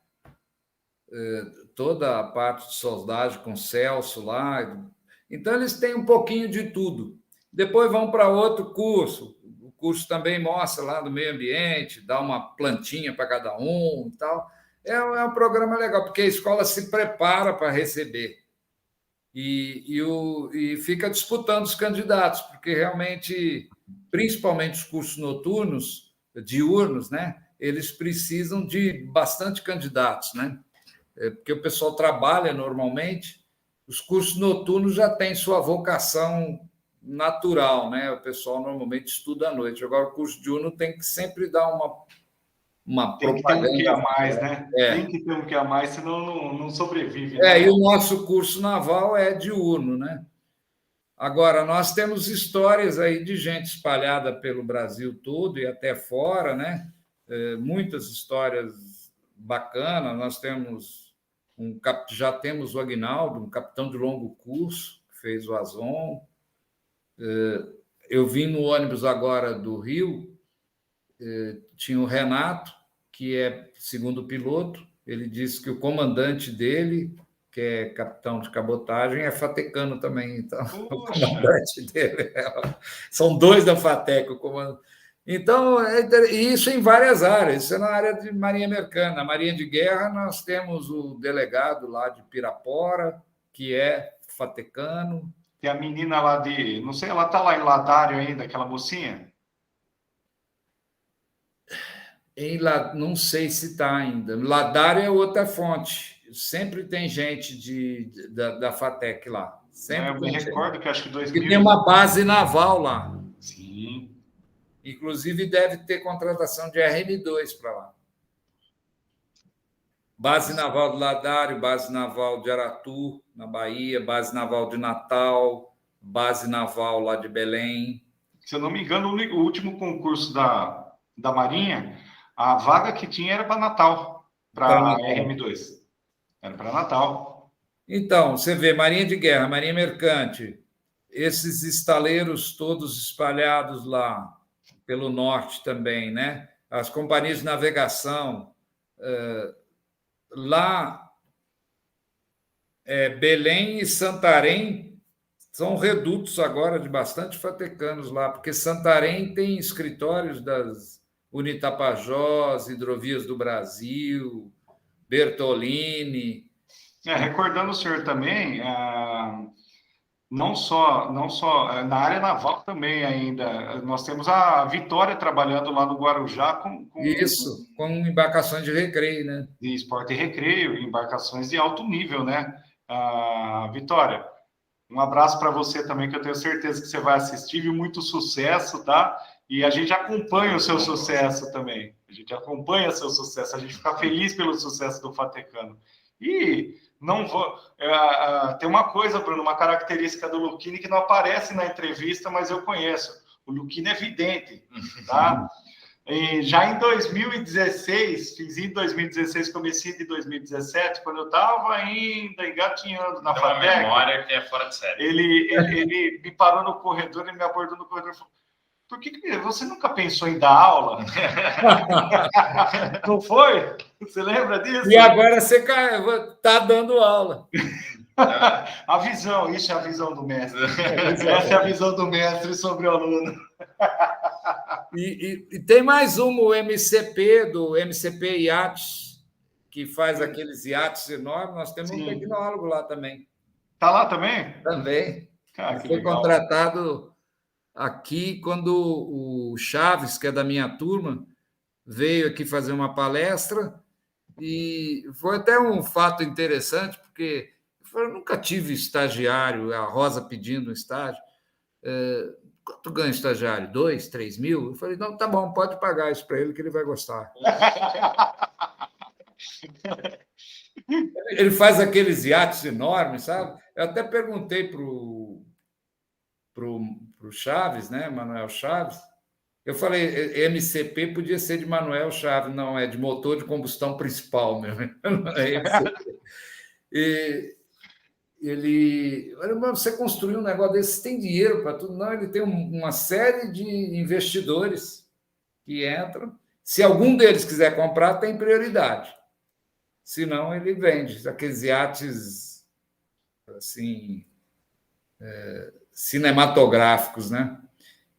Toda a parte de soldagem com o Celso lá. Então, eles têm um pouquinho de tudo. Depois vão para outro curso. O curso também mostra lá do meio ambiente, dá uma plantinha para cada um e tal. É um programa legal, porque a escola se prepara para receber. E fica disputando os candidatos, porque realmente, principalmente os cursos noturnos, diurnos, né? Eles precisam de bastante candidatos, né? Porque o pessoal trabalha normalmente, os cursos noturnos já têm sua vocação natural, né? O pessoal normalmente estuda à noite. Agora, o curso diurno tem que sempre dar uma propaganda. Tem que ter um que a mais, né? Tem que ter um que a mais, senão não sobrevive. Né? E o nosso curso naval é diurno, né? Agora, nós temos histórias aí de gente espalhada pelo Brasil todo e até fora, né? Muitas histórias bacanas. Nós já temos o Aguinaldo, um capitão de longo curso, que fez o Azon. Eu vim no ônibus agora do Rio, tinha o Renato, que é segundo piloto. Ele disse que o comandante dele que é capitão de cabotagem, é fatecano também. Então, o Poxa, comandante dele. São 2 da FATEC, o comandante. Então, e isso em várias áreas. Isso é na área de Marinha Americana. Na Marinha de Guerra, nós temos o delegado lá de Pirapora, que é fatecano. tem a menina lá de, não sei, ela tá lá em Ladário ainda, aquela mocinha? Não sei se está ainda. Ladário é outra fonte. Sempre tem gente da FATEC lá. Sempre Eu me tem gente. recordo que acho que E 2000... tem uma base naval lá. Sim. Inclusive, deve ter contratação de RM2 para lá. Base naval de Ladário, base naval de Aratu, na Bahia, base naval de Natal, base naval lá de Belém. Se eu não me engano, o último concurso da Marinha, a vaga que tinha era para Natal, para RM2. Era para Natal. Então, você vê, Marinha de Guerra, Marinha Mercante, esses estaleiros todos espalhados lá pelo norte também, né? As companhias de navegação, lá, Belém e Santarém são redutos agora de bastante fatecanos lá, porque Santarém tem escritórios das Unitapajós, Hidrovias do Brasil, Bertolini. Recordando o senhor também, não só na área naval também ainda, nós temos a Vitória trabalhando lá no Guarujá Isso, com embarcações de recreio, né? De esporte e recreio, embarcações de alto nível, né? Vitória, um abraço para você também, que eu tenho certeza que você vai assistir, viu? Muito sucesso, tá? E a gente acompanha o seu sucesso também. A gente acompanha seu sucesso, a gente fica feliz pelo sucesso do fatecano. E não vou. Tem uma coisa, Bruno, uma característica do Luchini que não aparece na entrevista, mas eu conheço. O Luchini é vidente, tá? E já em 2016, fiz em 2016, comecei de 2017, quando eu estava ainda engatinhando na FATEC. Uma memória que é fora de série. Ele me parou no corredor, ele me abordou no corredor e falou: por que você nunca pensou em dar aula? Não foi? Você lembra disso? E agora você está dando aula. A visão, isso é a visão do mestre. Essa é a visão do mestre sobre o aluno. E tem mais o MCP, do MCP Iates, que faz aqueles iates enormes. Nós temos um tecnólogo lá também. Está lá também? Também. Cara, que foi legal. Contratado aqui quando o Chaves, que é da minha turma, veio aqui fazer uma palestra, e foi até um fato interessante, porque eu nunca tive estagiário, a Rosa pedindo um estágio. Quanto ganha estagiário? 2, 3 mil? Eu falei, não, tá bom, pode pagar isso para ele, que ele vai gostar. Ele faz aqueles iates enormes, sabe? Eu até perguntei para o Chaves, né? Manuel Chaves. Eu falei, MCP podia ser de Manuel Chaves, não, é de motor de combustão principal mesmo. E ele, mas você construiu um negócio desse, você tem dinheiro para tudo? Não, ele tem uma série de investidores que entram. Se algum deles quiser comprar, tem prioridade. Senão, ele vende aqueles iates assim, cinematográficos, né?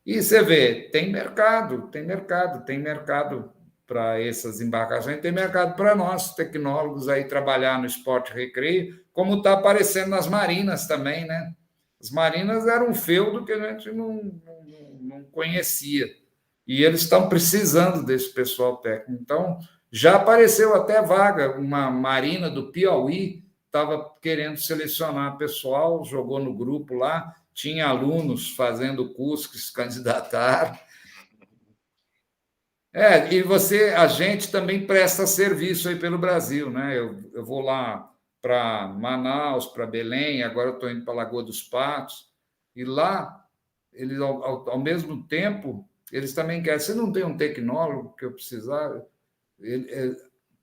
E você vê, tem mercado para essas embarcações, tem mercado para nós, tecnólogos, aí trabalhar no esporte recreio, como está aparecendo nas marinas também, né? As marinas eram um feudo que a gente não conhecia. E eles estão precisando desse pessoal técnico. Então, já apareceu até vaga, uma marina do Piauí estava querendo selecionar pessoal, jogou no grupo lá, tinha alunos fazendo curso que se candidataram. E a gente também presta serviço aí pelo Brasil, né? Eu vou lá para Manaus, para Belém, agora eu estou indo para Lagoa dos Patos, e lá, eles, ao mesmo tempo, eles também querem. Você não tem um tecnólogo que eu precisar?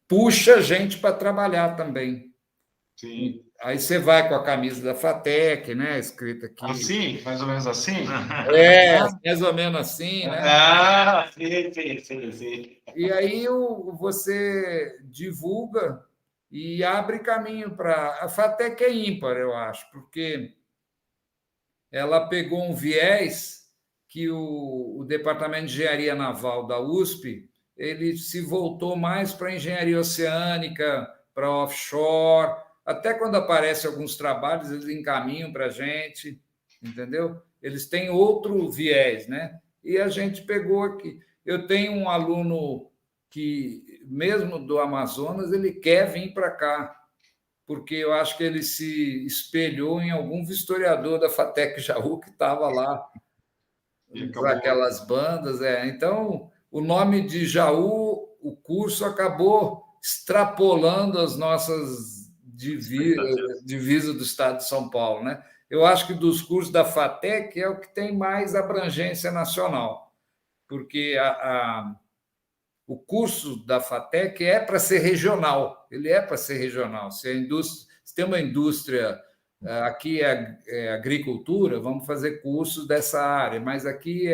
Puxa gente para trabalhar também. Sim. Aí você vai com a camisa da FATEC, né? Escrita aqui. Assim? Mais ou menos assim? Mais ou menos assim, né? Sim. E aí você divulga e abre caminho para... A FATEC é ímpar, eu acho, porque ela pegou um viés que o Departamento de Engenharia Naval da USP ele se voltou mais para a engenharia oceânica, para offshore, até quando aparecem alguns trabalhos, eles encaminham para a gente, entendeu? Eles têm outro viés, né? E a gente pegou aqui. Eu tenho um aluno que, mesmo do Amazonas, ele quer vir para cá, porque eu acho que ele se espelhou em algum historiador da FATEC Jaú que estava lá, aquelas bandas. Então, o nome de Jaú, o curso acabou extrapolando as nossas divisas do estado de São Paulo, né? Eu acho que dos cursos da FATEC é o que tem mais abrangência nacional, porque o curso da FATEC é para ser regional, ele é para ser regional. Se tem uma indústria, aqui é agricultura, vamos fazer cursos dessa área, mas aqui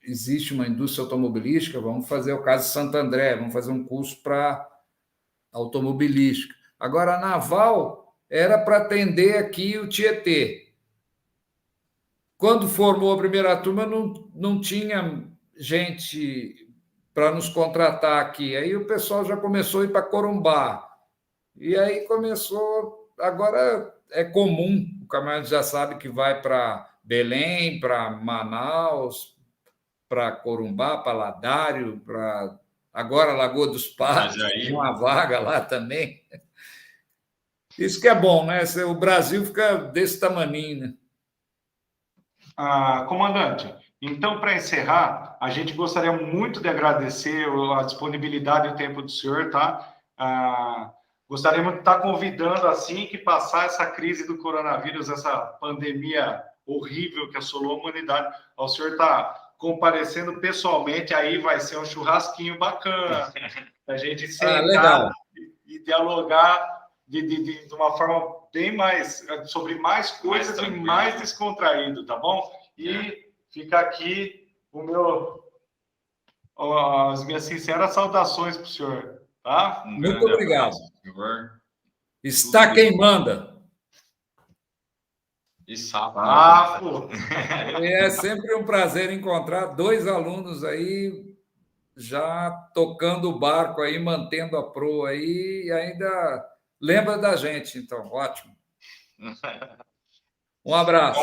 existe uma indústria automobilística, vamos fazer o caso de Santo André, vamos fazer um curso para automobilística. Agora, a naval era para atender aqui o Tietê. Quando formou a primeira turma, não tinha gente para nos contratar aqui. Aí o pessoal já começou a ir para Corumbá. E aí começou... Agora é comum, o camarada já sabe que vai para Belém, para Manaus, para Corumbá, para Ladário, para agora Lagoa dos Patos, tem uma vaga lá também. Isso que é bom, né? O Brasil fica desse tamaninho, né? Comandante, então, para encerrar, a gente gostaria muito de agradecer a disponibilidade e o tempo do senhor, tá? Gostaríamos de estar convidando, assim que passar essa crise do coronavírus, essa pandemia horrível que assolou a humanidade, ao senhor estar comparecendo pessoalmente, aí vai ser um churrasquinho bacana, a gente sentar e dialogar de uma forma bem mais, sobre mais coisas e mais descontraído, tá bom? E fica aqui as minhas sinceras saudações para o senhor, tá? Muito obrigado. Está quem manda. E sapo. É sempre um prazer encontrar dois alunos aí já tocando o barco aí, mantendo a proa aí, e ainda lembra da gente, então, ótimo. Um abraço.